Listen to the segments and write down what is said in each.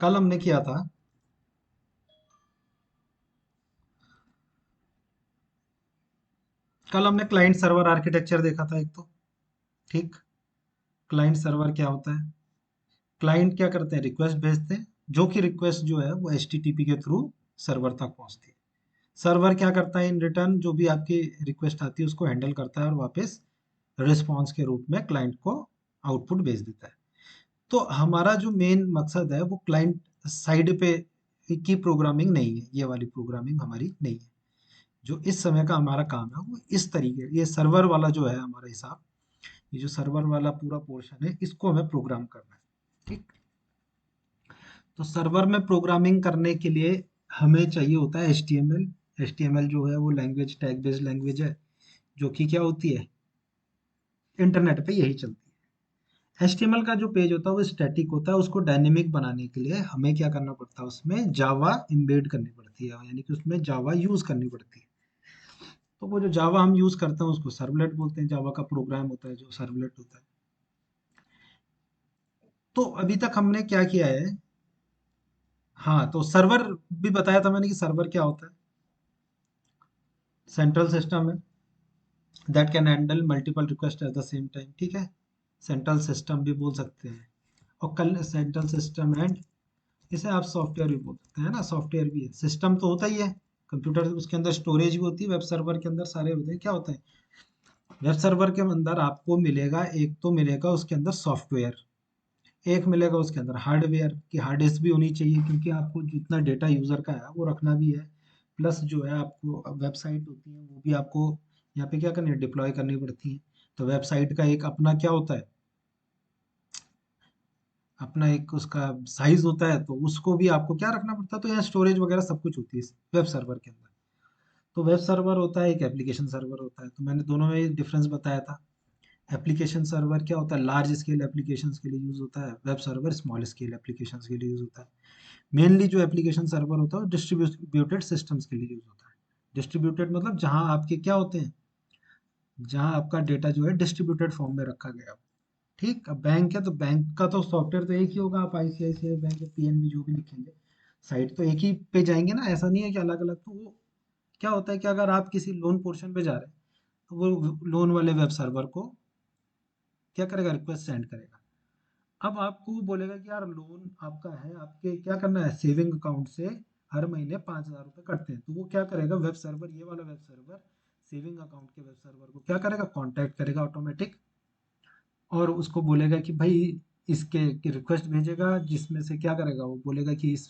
कल हमने किया था, कल हमने क्लाइंट सर्वर आर्किटेक्चर देखा था एक तो। ठीक। क्लाइंट सर्वर क्या होता है? क्लाइंट क्या करते हैं, रिक्वेस्ट भेजते हैं, जो कि रिक्वेस्ट जो है वो एचटीटीपी के थ्रू सर्वर तक पहुंचती है। सर्वर क्या करता है, इन रिटर्न जो भी आपकी रिक्वेस्ट आती है उसको हैंडल करता है और वापस रिस्पॉन्स के रूप में क्लाइंट को आउटपुट भेज देता है। तो हमारा जो मेन मकसद है वो क्लाइंट साइड पे की प्रोग्रामिंग नहीं है, ये वाली प्रोग्रामिंग हमारी नहीं है। जो इस समय का हमारा काम है वो इस तरीके, ये सर्वर वाला जो है हमारा हिसाब, ये जो सर्वर वाला पूरा पोर्शन है इसको हमें प्रोग्राम करना है। ठीक। तो सर्वर में प्रोग्रामिंग करने के लिए हमें चाहिए होता है HTML। HTML जो है वो लैंग्वेज, टैग बेस्ड लैंग्वेज है, जो कि क्या होती है, इंटरनेट पे यही चलती है। HTML का जो पेज होता है वो स्टैटिक होता है, उसको डायनेमिक बनाने के लिए हमें क्या करना पड़ता है, उसमें जावा इम्बेड करनी पड़ती है, यानी कि उसमें जावा यूज करनी पड़ती है। तो वो जो जावा हम यूज करते हैं उसको सर्वलेट बोलते हैं, जावा का प्रोग्राम होता है जो सर्वलेट होता है। तो अभी तक हमने क्या किया है, हाँ तो सर्वर भी बताया था मैंने कि सर्वर क्या होता है, सेंट्रल सिस्टम है that can handle multiple request at the same time. ठीक है, सेंट्रल सिस्टम भी बोल सकते हैं। और कल सेंट्रल सिस्टम एंड, इसे आप सॉफ्टवेयर भी बोल सकते हैं ना, सॉफ्टवेयर भी है, सिस्टम तो होता ही है कंप्यूटर, उसके अंदर स्टोरेज भी होती है, वेब सर्वर के अंदर सारे होते हैं। क्या होता है, वेब सर्वर के अंदर आपको मिलेगा, एक तो मिलेगा उसके अंदर सॉफ्टवेयर, एक मिलेगा उसके अंदर हार्डवेयर की हार्ड डिस्क भी होनी चाहिए, क्योंकि आपको जितना डेटा यूजर का है वो रखना भी है। प्लस जो है आपको वेबसाइट होती है वो भी आपको यहाँ पे क्या करनी है, डिप्लॉय करनी पड़ती है। तो वेबसाइट का एक अपना क्या होता है, अपना एक उसका साइज होता है, तो उसको भी आपको क्या रखना पड़ता है। तो यहाँ स्टोरेज वगैरह सब कुछ होती है इस वेब सर्वर के अंदर। तो वेब सर्वर होता है, एक एप्लीकेशन सर्वर होता है, तो मैंने दोनों में डिफरेंस बताया था। एप्लीकेशन सर्वर क्या होता है, लार्ज स्केल एप्लीकेशंस के लिए यूज होता है, web server small scale applications के लिए यूज होता है। मेनली जो एप्लीकेशन सर्वर होता है वो डिस्ट्रीब्यूटेड सिस्टम्स के लिए यूज होता है। डिस्ट्रीब्यूटेड मतलब जहाँ आपके क्या होते हैं, जहाँ आपका डेटा जो है डिस्ट्रीब्यूटेड फॉर्म में रखा गया हो। ठीक। अब बैंक है तो बैंक का तो सॉफ्टवेयर तो एक ही होगा, आप आईसीआईसीआई बैंक या पीएनबी जो भी लिखेंगे साइट तो एक ही पे जाएंगे ना, ऐसा नहीं है कि अलग अलग। तो वो क्या होता है कि अगर आप किसी लोन पोर्शन पे जा रहे हैं तो वो लोन वाले वेब सर्वर को क्या करेगा, रिक्वेस्ट सेंड करेगा। अब आपको बोलेगा कि यार लोन आपका है, आपके क्या करना है, सेविंग अकाउंट से हर महीने 5,000 रुपये कटते हैं। तो वो क्या करेगा, वेब सर्वर, ये वाला वेब सर्वर सेविंग अकाउंट के वेब सर्वर को क्या करेगा, कांटेक्ट करेगा ऑटोमेटिक, और उसको बोलेगा कि भाई इसके की रिक्वेस्ट भेजेगा, जिसमें से क्या करेगा, वो बोलेगा कि इस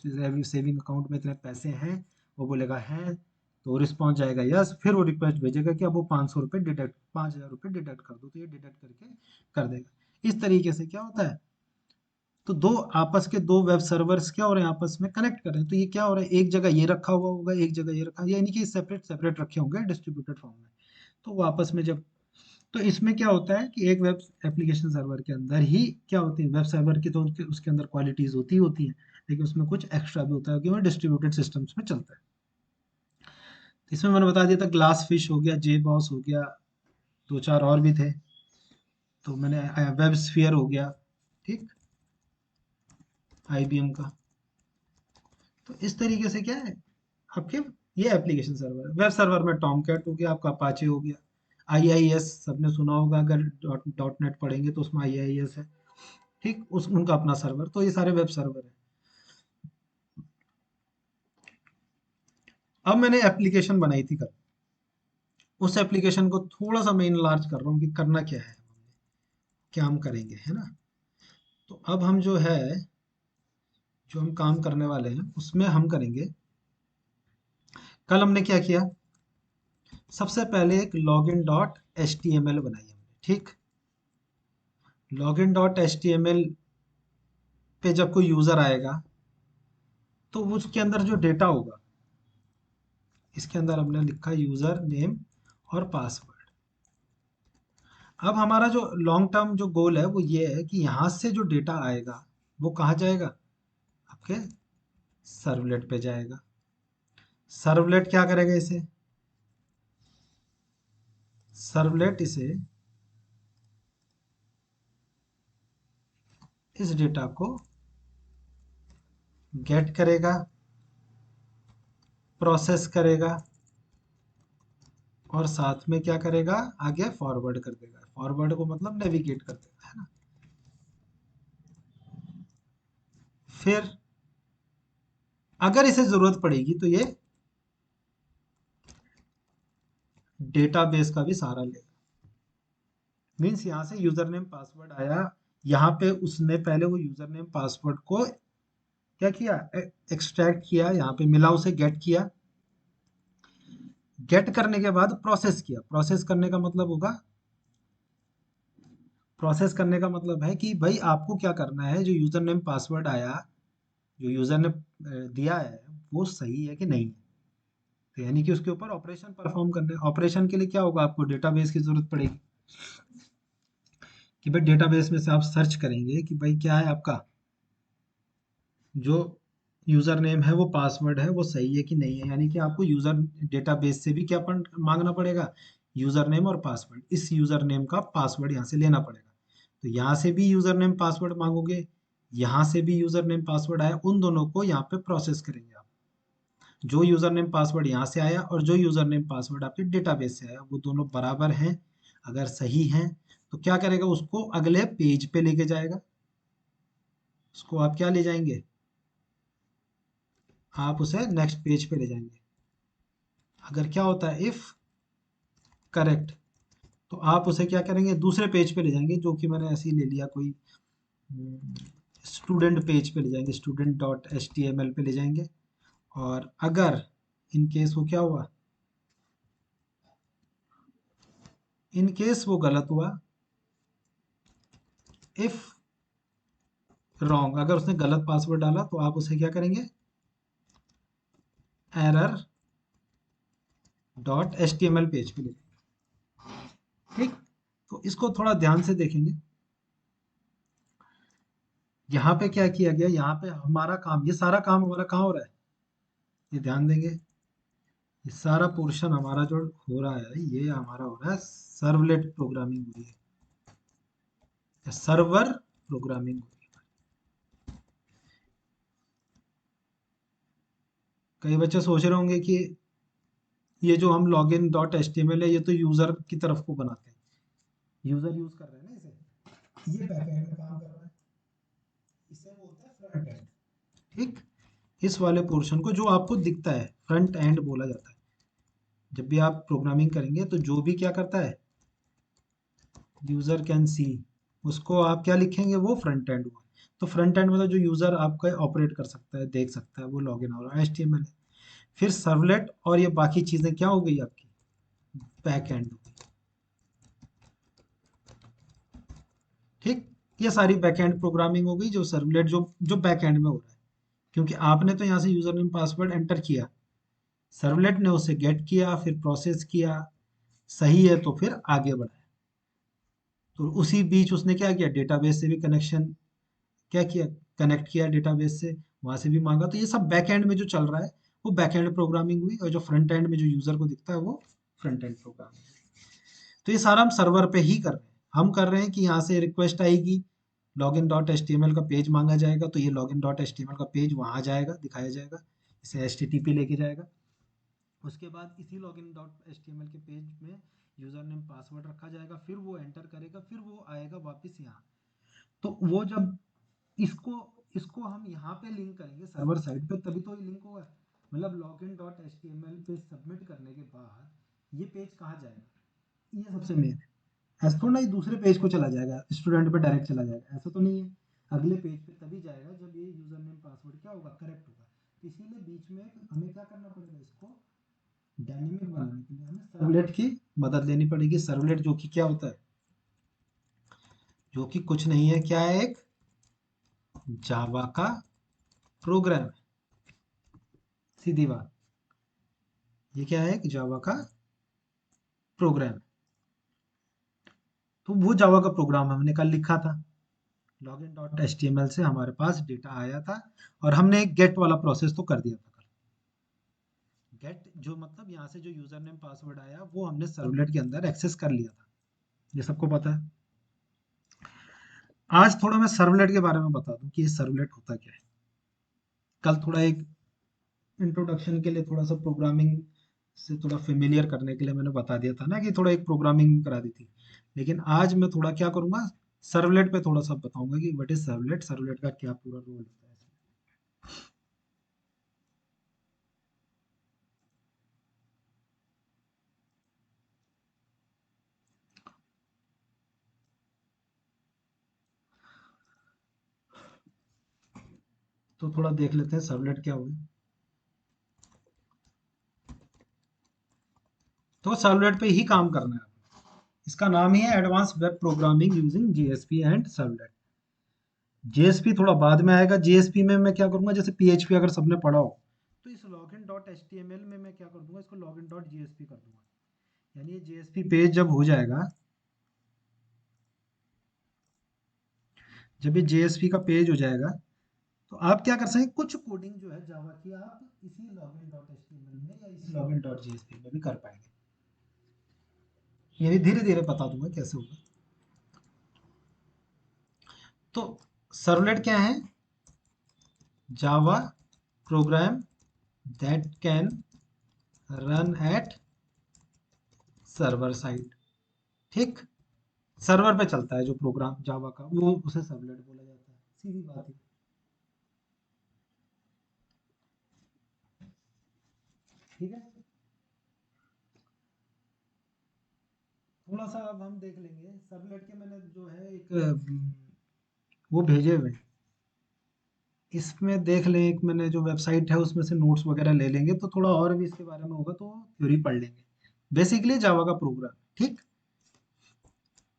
सेविंग अकाउंट में इतने पैसे हैं, वो बोलेगा हैं, तो रिस्पॉन्स जाएगा यस, फिर वो रिक्वेस्ट भेजेगा कि अब वो 500 रुपये डिडक्ट, 5,000 रुपये डिडक्ट कर दो, तो ये डिडक्ट करके कर देगा। इस तरीके से क्या होता है, तो दो आपस के दो वेब सर्वर्स क्या हो रहे हैं, आपस में कनेक्ट कर रहे हैं। तो ये क्या हो रहा है, एक जगह ये रखा हुआ होगा, एक जगह ये रखा, यानी कि सेपरेट सेपरेट रखे होंगे डिस्ट्रीब्यूटेड फॉर्म में। तो वो आपस में जब, तो इसमें क्या होता है कि एक वेब एप्लीकेशन सर्वर के अंदर ही क्या होती है, वेब सर्वर की तो उसके अंदर क्वालिटीज होती हैं, लेकिन उसमें कुछ एक्स्ट्रा भी होता है क्योंकि डिस्ट्रीब्यूटेड सिस्टम्स में चलता है। तो इसमें मैंने बता दिया था, ग्लास फिश हो गया, जे बॉस हो गया, दो चार और भी थे। तो मैंने वेब स्फीयर हो गया, ठीक, आईबीएम का। तो इस तरीके से क्या है आपके, ये एप्लीकेशन सर्वर है। वेब सर्वर में टॉम कैट हो गया, आपका अपाचे हो गया, आईआईएस सबने सुना होगा, अगर डॉट नेट पढ़ेंगे तो उसमें आईआईएस है। ठीक, उस उनका अपना सर्वर, तो ये सारे वेब सर्वर है। अब मैंने एप्लीकेशन बनाई थी कल, उस एप्लीकेशन को थोड़ा सा मैं इनलार्ज कर रहा हूँ कि करना क्या है, क्या हम करेंगे, है ना। तो अब हम जो है, जो हम काम करने वाले हैं उसमें हम करेंगे, कल हमने क्या किया, सबसे पहले एक login dot H T M L बनाई हमने। ठीक, login dot H T M L पे जब कोई यूजर आएगा तो उसके अंदर जो डेटा होगा, इसके अंदर हमने लिखा यूजर नेम और पासवर्ड। अब हमारा जो लॉन्ग टर्म जो गोल है वो ये है कि यहाँ से जो डेटा आएगा वो कहाँ जाएगा, आपके सर्वलेट पे जाएगा। सर्वलेट क्या करेगा इसे, सर्वलेट इसे, इस डेटा को गेट करेगा, प्रोसेस करेगा, और साथ में क्या करेगा, आगे फॉरवर्ड कर देगा। फॉरवर्ड को मतलब नेविगेट कर देगा, है ना। फिर अगर इसे जरूरत पड़ेगी तो ये डेटाबेस का भी सहारा लेगा। मीन्स यहाँ से यूजर नेम पासवर्ड आया, यहाँ पे उसने पहले वो यूजर नेम पासवर्ड को क्या किया, एक्सट्रैक्ट किया, यहाँ पे मिला, उसे गेट किया। गेट करने के बाद प्रोसेस किया। प्रोसेस करने का मतलब होगा, प्रोसेस करने का मतलब है कि भाई आपको क्या करना है, जो यूजर नेम पासवर्ड आया, जो यूजर ने दिया है, वो सही है कि नहीं। तो यानी कि उसके ऊपर ऑपरेशन परफॉर्म करने, ऑपरेशन के लिए क्या होगा, आपको डेटाबेस की जरूरत पड़ेगी। कि भाई डेटाबेस में से आप सर्च करेंगे कि भाई क्या है आपका जो यूजर नेम है, वो पासवर्ड है, वो सही है कि नहीं है। यानी कि आपको यूजर डेटाबेस से भी क्या मांगना पड़ेगा, यूजर नेम और पासवर्ड। इस यूजर नेम का पासवर्ड यहाँ से लेना पड़ेगा। तो यहाँ से भी यूजर नेम पासवर्ड मांगोगे, यहाँ से भी यूजर नेम पासवर्ड आया, उन दोनों को यहाँ पे प्रोसेस करेंगे आप। जो यूजर नेम पासवर्ड यहाँ से आया और जो यूजर नेम पासवर्ड आपके डेटाबेस से आया, वो दोनों बराबर हैं, अगर सही हैं तो क्या करेगा, उसको अगले पेज पे लेके जाएगा। उसको आप क्या ले जाएंगे, आप उसे नेक्स्ट पेज पे ले जाएंगे। अगर क्या होता है, इफ करेक्ट, तो आप उसे क्या करेंगे, दूसरे पेज पे ले जाएंगे, जो कि मैंने ऐसे ही ले लिया कोई स्टूडेंट पेज पे ले जाएंगे, student dot H T M L पे ले जाएंगे। और अगर इन केस वो क्या हुआ, इन केस वो गलत हुआ, इफ रॉन्ग, अगर उसने गलत पासवर्ड डाला तो आप उसे क्या करेंगे, error dot H T M L page पे ले जाएंगे। ठीक, तो इसको थोड़ा ध्यान से देखेंगे। यहाँ पे क्या किया गया, यहाँ पे हमारा काम, ये सारा काम हमारा कहाँ हो रहा है, ये ध्यान देंगे। ये सारा पोर्शन हमारा जो हो रहा है, ये हमारा हो रहा है सर्वलेट प्रोग्रामिंग हो रही है, या सर्वर प्रोग्रामिंग हो रही है। कई बच्चे सोच रहे होंगे कि ये जो हम log in dot H T M L है, ये तो यूजर की तरफ को बनाते हैं, यूजर यूज कर रहे हैं ना इसे, ये बैकएंड में काम कर रहा है, इसे बोलते हैं फ्रंट एंड। ठीक, इस वाले पोर्शन को जो आपको दिखता है फ्रंट एंड बोला जाता है। जब भी आप प्रोग्रामिंग करेंगे तो जो भी क्या करता है, यूजर कैन सी, उसको आप क्या लिखेंगे, वो फ्रंट एंड हुआ। तो फ्रंट एंड मतलब जो यूजर आपका ऑपरेट कर सकता है, देख सकता है, वो लॉगिन हो रहा है, एचटीएमएल है। फिर सर्वलेट और ये बाकी चीजें क्या हो गई आपकी, बैक एंड हो गई। ठीक, ये सारी बैक एंड प्रोग्रामिंग हो गई, जो सर्वलेट जो बैक एंड में हो रहा है। क्योंकि आपने तो यहाँ से यूजर नेम पासवर्ड एंटर किया, सर्वलेट ने उसे गेट किया, फिर प्रोसेस किया, सही है तो फिर आगे बढ़ाया। तो उसी बीच उसने क्या किया, डेटाबेस से भी कनेक्शन क्या किया, कनेक्ट किया डेटाबेस से, वहां से भी मांगा। तो ये सब बैक एंड में जो चल रहा है, वो बैक एंड प्रोग्रामिंग हुई, और जो फ्रंट एंड में जो यूजर को दिखता है, वो फ्रंट एंड प्रोग्रामिंग। तो ये सारा हम सर्वर पे ही कर रहे हैं। हम कर रहे हैं कि यहाँ से रिक्वेस्ट आएगी, login dot H T M L का पेज मांगा जाएगा, तो ये login dot H T M L का पेज वहाँ जाएगा, दिखाया जाएगा, इसे एच टी टी पी लेके जाएगा। उसके बाद इसी login dot H T M L के पेज में यूजर नेम पासवर्ड रखा जाएगा, फिर वो एंटर करेगा, फिर वो आएगा वापस यहाँ। तो वो जब इसको इसको हम यहाँ पे लिंक करेंगे सर्वर साइड पे, तभी तो ये लिंक होगा। मतलब login dot H T M L पे सबमिट करने के बाद ये पेज कहाँ जाएगा, ये सबसे मेन है। ऐसा थोड़ा ही दूसरे पेज को चला जाएगा, स्टूडेंट पे डायरेक्ट चला जाएगा, ऐसा तो नहीं है। अगले पेज पे तभी जाएगा जब ये यूजर नेम पासवर्ड क्या होगा, करेक्ट होगा। तो इसीलिए बीच में हमें क्या करना पड़ेगा, इसको डायनेमिक बनाने के लिए हमें सर्वलेट की मदद लेनी पड़ेगी। सर्वलेट जो कि क्या होता है, जो कि कुछ नहीं है, क्या है, एक जावा का प्रोग्राम है, सीधी बात। ये क्या है, एक जावा का प्रोग्राम है। तो वो जावा का प्रोग्राम हमने कल लिखा था, login dot H T M L से हमारे पास डेटा आया था, और हमने एक गेट वाला प्रोसेस तो कर दिया था कल। गेट जो मतलब यहाँ से जो यूजर नेम पासवर्ड आया, वो हमने सर्वलेट के अंदर एक्सेस कर लिया था, ये सबको पता है। आज थोड़ा मैं सर्वलेट के बारे में बता दूं कि ये सर्वलेट होता क्या है। कल थोड़ा एक इंट्रोडक्शन के लिए थोड़ा सा प्रोग्रामिंग से थोड़ा फेमिलियर करने के लिए मैंने बता दिया था ना कि थोड़ा एक प्रोग्रामिंग करा दी थी। लेकिन आज मैं थोड़ा क्या करूंगा, सर्वलेट पे थोड़ा सा बताऊंगा कि व्हाट इज सर्वलेट, सर्वलेट का क्या पूरा रोल होता है इसमें। तो थोड़ा देख लेते हैं सर्वलेट क्या हुआ। तो सर्वलेट पे ही काम करना है। इसका नाम ही है advance web programming using JSP and servlet. JSP थोड़ा बाद में आएगा। जेएसपी में मैं क्या करूंगा, जैसे पीएचपी अगर सबने पढ़ा हो तो इस login dot H T M L में मैं क्या कर दूंगा, इसको लॉगिन डॉट जेएसपी कर दूंगा। यानी ये जेएसपी पेज जब हो जाएगा, जब ये जेएसपी का पेज हो जाएगा, तो आप क्या कर सकते हैं, कुछ कोडिंग जो है जावा की आप इसी login dot H T M L में या इसी लॉगिन डॉट जेएसपी में भी कर पाएंगे। ये भी धीरे धीरे बता दूंगा कैसे होगा। तो सर्वलेट क्या है, Java program that can run at server side. ठीक, सर्वर पे चलता है जो प्रोग्राम जावा का, वो उसे सर्वलेट बोला जाता है, सीधी बात है। ठीक है, थोड़ा सा अब हम देख लेंगे सर्वलेट के। मैंने जो है एक वो भेजे हुए हैं, इसमें देख लें। एक मैंने जो वेबसाइट है उसमें से नोट्स वगैरह ले लेंगे, तो थोड़ा और भी इसके बारे में होगा तो थ्योरी पढ़ लेंगे। बेसिकली जावा का प्रोग्राम, ठीक।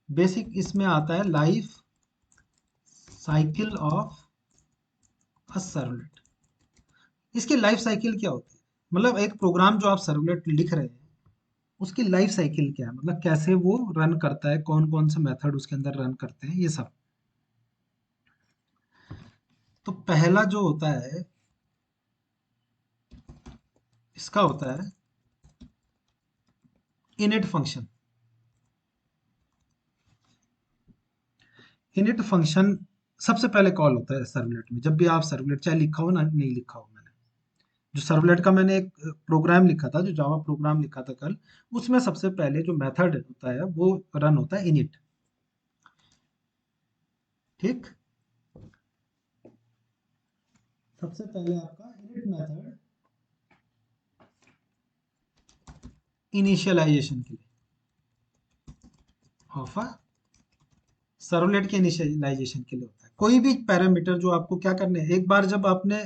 बेसिक इसमें आता है life cycle of a servlet. इसकी लाइफ साइकिल क्या होती है, मतलब एक प्रोग्राम जो आप सर्वलेट लिख रहे हैं उसकी लाइफ साइकिल क्या है, मतलब कैसे वो रन करता है, कौन कौन से मेथड उसके अंदर रन करते हैं, ये सब। तो पहला जो होता है इसका होता है इनिट फंक्शन। इनिट फंक्शन सबसे पहले कॉल होता है सर्वलेट में, जब भी आप सर्वलेट चाहे लिखा हो ना नहीं लिखा हो। मैंने जो सर्वलेट का मैंने एक प्रोग्राम लिखा था, जो जावा प्रोग्राम लिखा था कल, उसमें सबसे पहले जो मेथड होता है वो रन होता है इनिट। ठीक, सबसे पहले आपका इनिट मेथड इनिशियलाइजेशन के लिए ऑफ अ सर्वलेट के इनिशियलाइजेशन के लिए होता है। कोई भी पैरामीटर जो आपको क्या करने हैं, एक बार जब आपने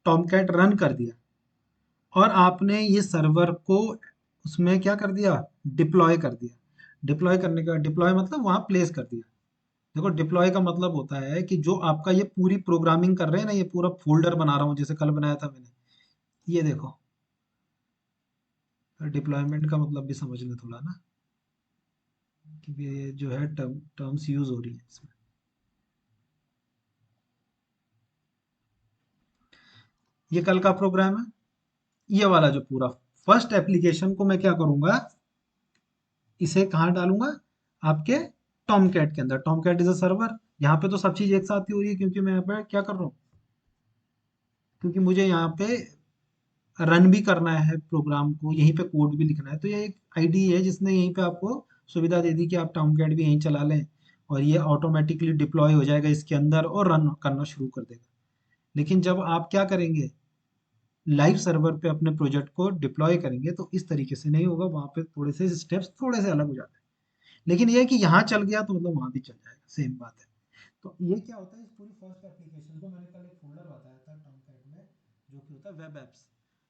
टॉमकैट रन कर दिया और आपने ये सर्वर को उसमें क्या कर दिया, डिप्लॉय कर दिया। डिप्लॉय करने का, डिप्लॉय मतलब वहां प्लेस कर दिया। देखो डिप्लॉय का मतलब होता है कि जो आपका ये पूरी प्रोग्रामिंग कर रहे हैं ना, ये पूरा फोल्डर बना रहा हूँ जैसे कल बनाया था मैंने, ये देखो। डिप्लॉयमेंट का मतलब भी समझ लें थोड़ा ना, कि ये जो है टर्म्स यूज हो रही है इसमें। ये कल का प्रोग्राम है, ये वाला जो पूरा फर्स्ट एप्लीकेशन को मैं क्या करूंगा, इसे कहाँ डालूंगा, आपके टॉम कैट के अंदर। Tomcat is a server. यहाँ पे तो सब चीज एक साथ ही हो रही है, क्योंकि मैं यहाँ पे क्या कर रहा हूँ, क्योंकि मुझे यहाँ पे रन भी करना है प्रोग्राम को, यहीं पे कोड भी लिखना है। तो ये एक आईडी है जिसने यहीं पे आपको सुविधा दे दी कि आप टॉम कैट भी यहीं चला लें, और ये ऑटोमेटिकली डिप्लॉय हो जाएगा इसके अंदर और रन करना शुरू कर देगा। लेकिन जब आप क्या करेंगे, लाइव सर्वर पे अपने प्रोजेक्ट को डिप्लॉय करेंगे, तो इस तरीके से नहीं होगा। वहां पे थोड़े से स्टेप्स थोड़े से अलग हो जाते हैं। लेकिन ये है कि यहाँ चल गया तो मतलब वहां भी चल जाएगा, सेम बात है। तो ये क्या होता है, इस पूरी फर्स्ट एप्लीकेशन को मैंने कल एक फोल्डर बताया था टॉमकैट में, जो कि होता है वेब एप्स।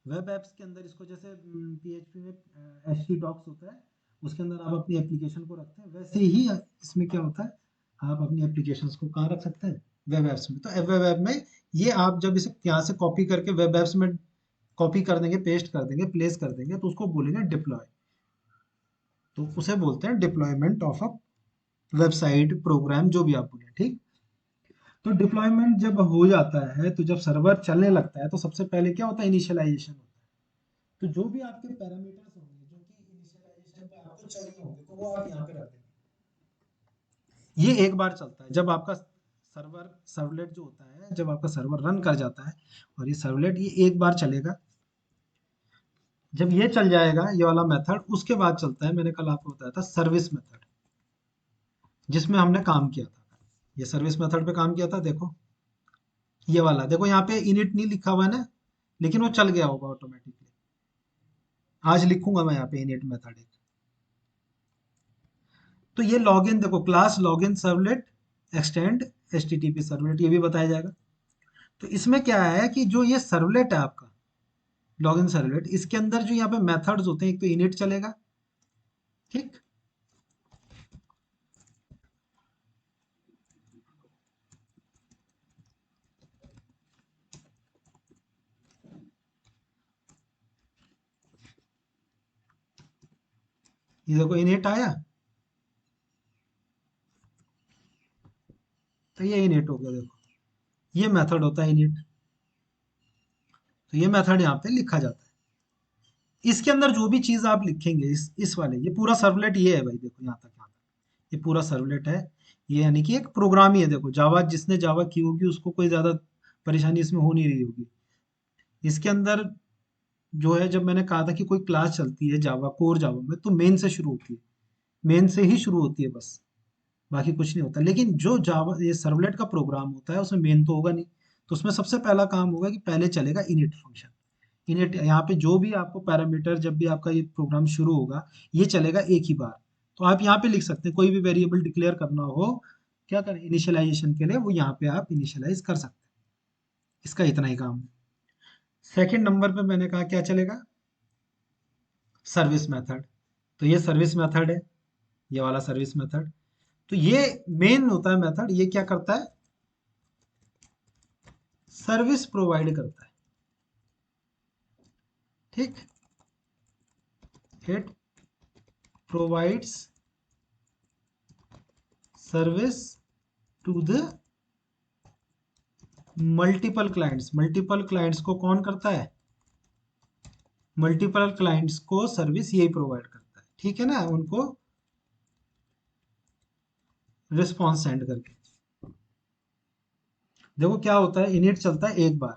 वेब एप्स के अंदर इसको जैसे पीएचपी में एच टी डॉक्स होता है, उसके अंदर आप अपनी एप्लीकेशन को रखते हैं, वैसे ही इसमें क्या होता है, आप अपनी एप्लीकेशंस को कहाँ रख सकते हैं, वेब एप्स में। तो वेब ऐप में ये आप जब इसे यहाँ से कॉपी करके वेब एप्स में कॉपी कर देंगे, पेस्ट कर देंगे, प्लेस कर देंगे, तो उसको बोलेंगे डिप्लॉय। तो उसे बोलते हैं deployment of a website program, जो भी आप बोले, ठीक। तो डिप्लॉयमेंट जब हो जाता है, तो जब सर्वर चलने लगता है, तो सबसे पहले क्या होता है, इनिशियलाइजेशन होता है। तो जो भी आपके पैरामीटर्स होंगे जो कि इनिशियलाइजेशन पे आपको चाहिए होंगे, तो वो आप यहाँ पे रख देंगे। ये एक बार चलता है जब आपका सर्वर सर्वलेट जो होता है, जब आपका सर्वर रन कर जाता है और ये सर्वलेट ये एक बार चलेगा, जब ये चल जाएगा ये वाला मेथड, उसके बाद चलता है, मैंने कल आपको बताया था सर्विस मेथड, जिसमें हमने काम किया था। ये सर्विस मेथड पे काम किया था, देखो ये वाला, देखो यहाँ पे इनिट नहीं लिखा हुआ है ना, लेकिन वो चल गया होगा ऑटोमेटिकली। आज लिखूंगा मैं यहाँ पे इनिट मेथड एक। तो ये लॉगिन, देखो class login servlet extend HTTP servlet, ये भी बताया जाएगा। तो इसमें क्या है कि जो ये सर्वलेट है आपका लॉगिन सर्वलेट, इसके अंदर जो यहाँ पे मेथड्स होते हैं, एक तो इनिट चलेगा, ठीक, ये देखो इनिट आया, तो ये इनिट हो गया, देखो ये मेथड होता है इनिट। तो ये मेथड यहाँ पे लिखा जाता है। इसके अंदर जो भी चीज आप लिखेंगे, इस वाले, ये पूरा सर्वलेट ये है भाई, देखो यहाँ तक ये पूरा सर्वलेट है। ये यानी कि एक प्रोग्राम ही है, देखो जावा, जिसने जावा की होगी उसको कोई ज्यादा परेशानी इसमें हो नहीं रही होगी। इसके अंदर जो है, जब मैंने कहा था कि कोई क्लास चलती है जावा, कोर जावा में, तो मेन से शुरू होती है, मेन से ही शुरू होती है बस, बाकी कुछ नहीं होता। लेकिन जो जावा ये सर्वलेट का प्रोग्राम होता है, उसमें मेन तो होगा नहीं, तो उसमें सबसे पहला काम होगा कि पहले चलेगा इनिट फंक्शन। इनिट, यहाँ पे जो भी आपको पैरामीटर, जब भी आपका ये प्रोग्राम शुरू होगा, ये चलेगा एक ही बार। तो आप यहाँ पे लिख सकते हैं, कोई भी वेरिएबल डिक्लेयर करना हो, क्या करें इनिशियलाइजेशन के लिए, वो यहाँ पे आप इनिशियलाइज कर सकते हैं। इसका इतना ही काम है। सेकेंड नंबर पे मैंने कहा क्या चलेगा, सर्विस मेथड। तो ये सर्विस मेथड है, ये वाला सर्विस मेथड। तो ये मेन होता है मेथड, ये क्या करता है, सर्विस प्रोवाइड करता है, ठीक, it provides service to the multiple clients. Multiple clients को कौन करता है, मल्टीपल क्लाइंट्स को सर्विस यही प्रोवाइड करता है, ठीक है ना, उनको रिस्पॉन्स सेंड करके। देखो क्या होता है, इनिट चलता है एक बार,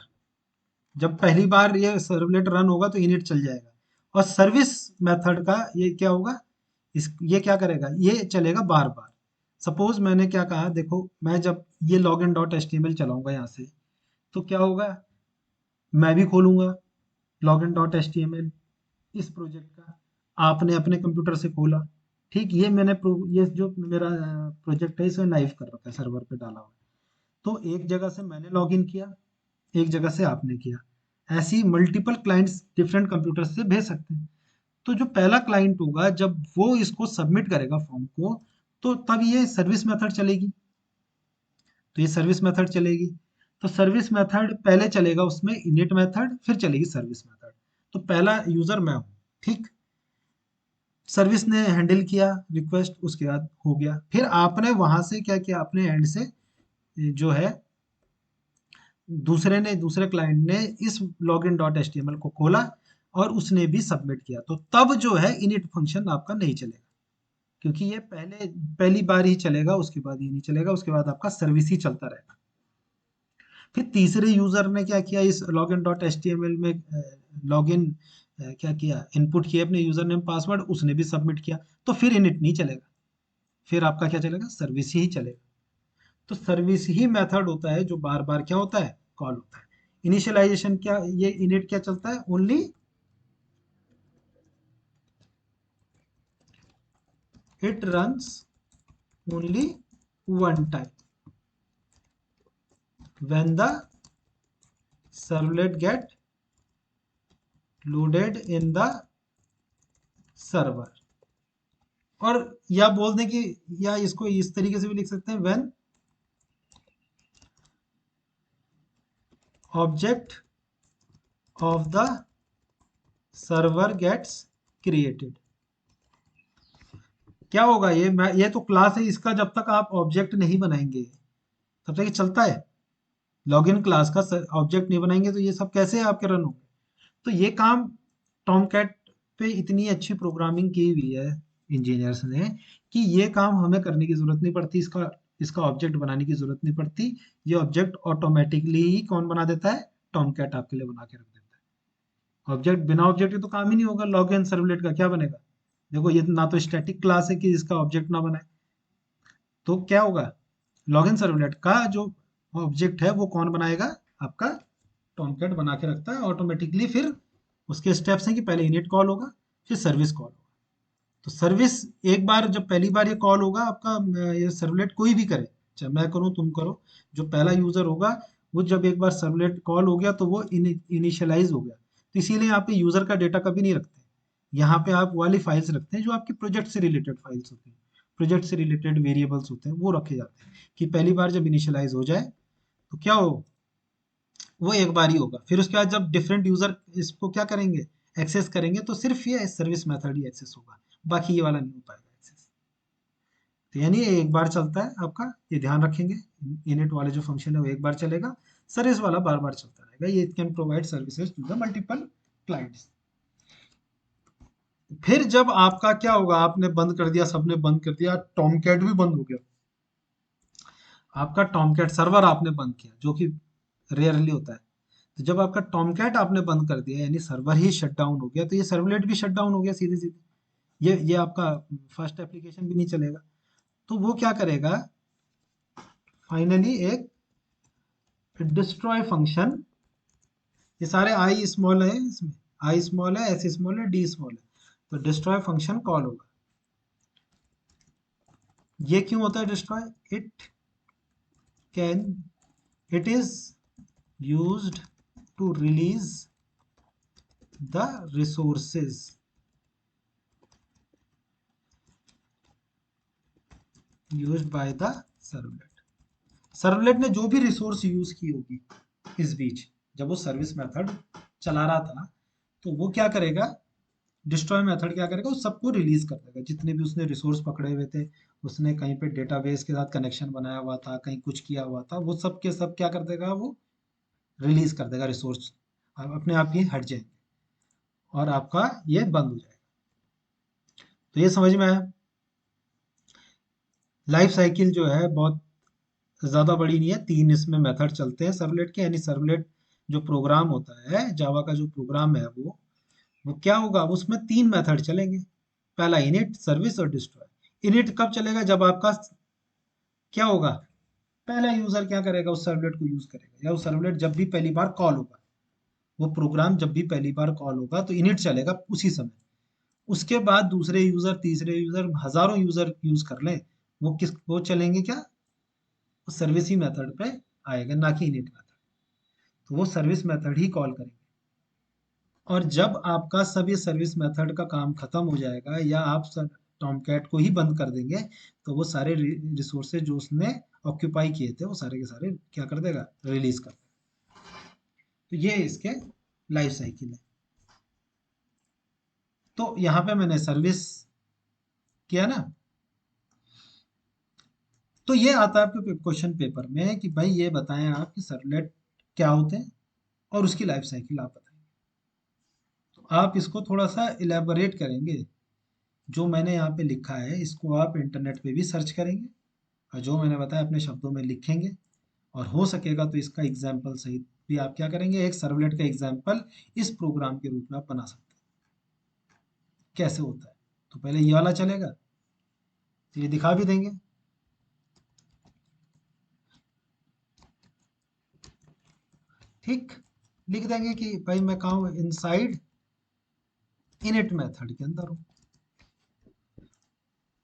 जब पहली बार ये सर्वलेट रन होगा तो इनिट चल जाएगा। और सर्विस मेथड का ये क्या होगा, ये क्या करेगा, ये चलेगा बार बार। सपोज मैंने क्या कहा, देखो मैं जब ये login dot H T M L चलाऊंगा यहाँ से, तो क्या होगा, मैं भी खोलूंगा login dot H T M L इस प्रोजेक्ट का, आपने अपने कंप्यूटर से खोला, ठीक, ये मैंने ये जो मेरा प्रोजेक्ट है इसे लाइव कर रखा है, सर्वर पे डाला हुआ है। तो एक जगह से मैंने लॉगिन किया, एक जगह से आपने किया, ऐसी मल्टीपल क्लाइंट्स डिफरेंट कंप्यूटर से भेज सकते हैं। तो जो पहला क्लाइंट होगा, जब वो इसको सबमिट करेगा फॉर्म को, तो तब ये सर्विस मेथड चलेगी, तो ये सर्विस मेथड चलेगी। तो सर्विस मेथड पहले चलेगा, उसमें इनिट मेथड, फिर चलेगी सर्विस मेथड। तो पहला यूजर मैं हूँ, ठीक, सर्विस ने हैंडल किया रिक्वेस्ट, उसके बाद हो गया, फिर आपने वहां से क्या किया, अपने एंड से जो है, दूसरे क्लाइंट ने इस login dot H T M L को खोला और उसने भी सबमिट किया, तो तब जो है इनिट फंक्शन आपका नहीं चलेगा, क्योंकि ये पहली बार ही चलेगा, उसके बाद ये नहीं चलेगा, उसके बाद आपका सर्विस ही चलता रहेगा। फिर तीसरे यूजर ने क्या किया, इस login dot H T M L में लॉगिन क्या किया, इनपुट किया अपने यूजर नेम पासवर्ड, उसने भी सबमिट किया, तो फिर इनिट नहीं चलेगा, फिर आपका क्या चलेगा, सर्विस ही चलेगा। तो सर्विस ही मेथड होता है जो बार बार क्या होता है, कॉल होता है। इनिशियलाइजेशन क्या, ये इनिट क्या चलता है, only it runs only one time when the servlet get loaded in the server। और या बोल दें कि, या इसको इस तरीके से भी लिख सकते हैं, when object of the server gets created। क्या होगा, ये तो क्लास है, इसका जब तक आप ऑब्जेक्ट नहीं बनाएंगे तब तक ये चलता है। लॉगिन क्लास का ऑब्जेक्ट नहीं बनाएंगे तो ये सब कैसे आपके रन होंगे। तो ये काम टॉम कैट पे इतनी अच्छी प्रोग्रामिंग की हुई है इंजीनियर्स ने, कि ये काम हमें करने की जरूरत नहीं पड़ती, इसका इसका ऑब्जेक्ट बनाने की जरूरत नहीं पड़ती। ये ऑब्जेक्ट ऑटोमेटिकली ही कौन बना देता है, टॉमकैट आपके लिए बना के रख देता है। ऑब्जेक्ट, बिना ऑब्जेक्ट के तो काम ही नहीं होगा। लॉग एन सर्वलेट का क्या बनेगा? देखो ये ना तो स्टैटिक क्लास है कि इसका ऑब्जेक्ट ना बनाए, तो क्या होगा, लॉगिन सर्वलेट का जो ऑब्जेक्ट है वो कौन बनाएगा, आपका टॉमकैट बना के रखता है ऑटोमेटिकली। फिर उसके स्टेप्स हैं कि पहले इनिट कॉल होगा, फिर सर्विस कॉल होगा। तो सर्विस, एक बार जब पहली बार ये कॉल होगा आपका, ये सर्वलेट कोई भी करे, चाहे मैं करूँ तुम करो, जो पहला यूजर होगा वो जब एक बार सर्वलेट कॉल हो गया तो वो इनिशियलाइज हो गया। तो इसीलिए यहाँ पे यूजर का डेटा कभी नहीं रखते। यहाँ पे आप वाली फाइल्स रखते हैं जो आपकी प्रोजेक्ट से रिलेटेड फाइल्स होती हैं, प्रोजेक्ट से रिलेटेड वेरिएबल्स होते हैं, वो रखे जाते हैं कि पहली बार जब इनिशियलाइज हो जाए तो क्या हो, वो एक बार ही होगा। फिर उसके बाद जब डिफरेंट यूजर इसको क्या करेंगे, एक्सेस करेंगे, तो सिर्फ ये सर्विस मेथड ही एक्सेस होगा, बाकी ये वाला नहीं हो पाएगा एक्सेस। तो यानी ये एक बार चलता है आपका, ये ध्यान रखेंगे। इनिट वाले जो फंक्शन है वो एक बार चलेगा, सर्विस वाला बार बार चलता रहेगा। ये can provide services to the multiple clients. फिर जब आपका क्या होगा, आपने बंद कर दिया, सबने बंद कर दिया, टॉमकैट भी बंद हो गया, आपका टॉमकैट सर्वर आपने बंद किया, जो कि रेयरली होता है। तो जब आपका टॉमकैट आपने बंद कर दिया, यानी सर्वर ही शट डाउन हो गया, तो ये सर्वलेट भी शट डाउन हो गया सीधे सीधे। ये आपका फर्स्ट एप्लीकेशन भी नहीं चलेगा। तो वो क्या करेगा, फाइनली एक डिस्ट्रॉय फंक्शन, ये सारे आई स्मॉल है इसमें, आई स्मॉल है, एस स्मॉल है, डी स्मॉल है, तो डिस्ट्रॉय फंक्शन कॉल होगा। ये क्यों होता है destroy, it can, it is used to release the resources used by the servlet. Servlet ने जो भी रिसोर्स यूज की होगी इस बीच, जब वो सर्विस मेथड चला रहा था, तो वो क्या करेगा, डिस्ट्रॉय मेथड क्या करेगा, उस सबको रिलीज कर देगा, जितने भी उसने रिसोर्स पकड़े हुए थे, उसने कहीं पे डेटाबेस के साथ कनेक्शन बनाया हुआ था, कहीं कुछ किया हुआ था, वो सब के सब क्या कर देगा, वो रिलीज कर देगा रिसोर्स, अपने आप ये हट जाएंगे और आपका ये बंद हो जाएगा। तो ये समझ में आया। लाइफ साइकिल जो है बहुत ज़्यादा बड़ी नहीं है, तीन इसमें मेथड चलते हैं सर्वलेट के। यानी सर्वलेट जो प्रोग्राम होता है, जावा का जो प्रोग्राम है, वो क्या होगा, उसमें तीन मेथड चलेंगे। पहला इनिट, सर्विस और डिस्ट्रॉय। इनिट कब चलेगा, जब आपका क्या होगा, पहला यूजर क्या करेगा, उस सर्वलेट को यूज करेगा, या उस सर्वलेट जब भी पहली बार कॉल होगा, वो प्रोग्राम जब भी पहली बार कॉल होगा तो इनिट चलेगा उसी समय। उसके बाद दूसरे यूजर, तीसरे यूजर, हजारों यूजर यूज कर लें, वो चलेंगे क्या, वो सर्विस ही मेथड पे आएगा, ना कि इनिट मेथड। तो वो सर्विस मेथड ही कॉल करेंगे। और जब आपका सब ये सर्विस मेथड का काम खत्म हो जाएगा, या आप सब टॉमकैट को ही बंद कर देंगे, तो वो सारे रिसोर्सेज जो उसने ऑक्यूपाई किए थे, वो सारे के सारे क्या कर देगा, रिलीज कर देगा। तो ये इसके लाइफ साइकिल है। तो यहाँ पे मैंने सर्विस किया ना, तो ये आता है आपके क्वेश्चन पेपर में कि भाई ये बताएं आप कि सर्वलेट क्या होते हैं और उसकी लाइफ साइकिल आप बताएं। तो आप इसको थोड़ा सा इलेबोरेट करेंगे, जो मैंने यहाँ पे लिखा है इसको आप इंटरनेट पे भी सर्च करेंगे, और जो मैंने बताया अपने शब्दों में लिखेंगे, और हो सकेगा तो इसका एग्जाम्पल सहित भी आप क्या करेंगे, एक सर्वलेट का एग्जाम्पल इस प्रोग्राम के रूप में आप बना सकते हैं। कैसे होता है, तो पहले ये वाला चलेगा, तो ये दिखा भी देंगे। ठीक, लिख देंगे कि भाई मैं कहा हूँ इनसाइड इनिट मेथड के अंदर हूँ,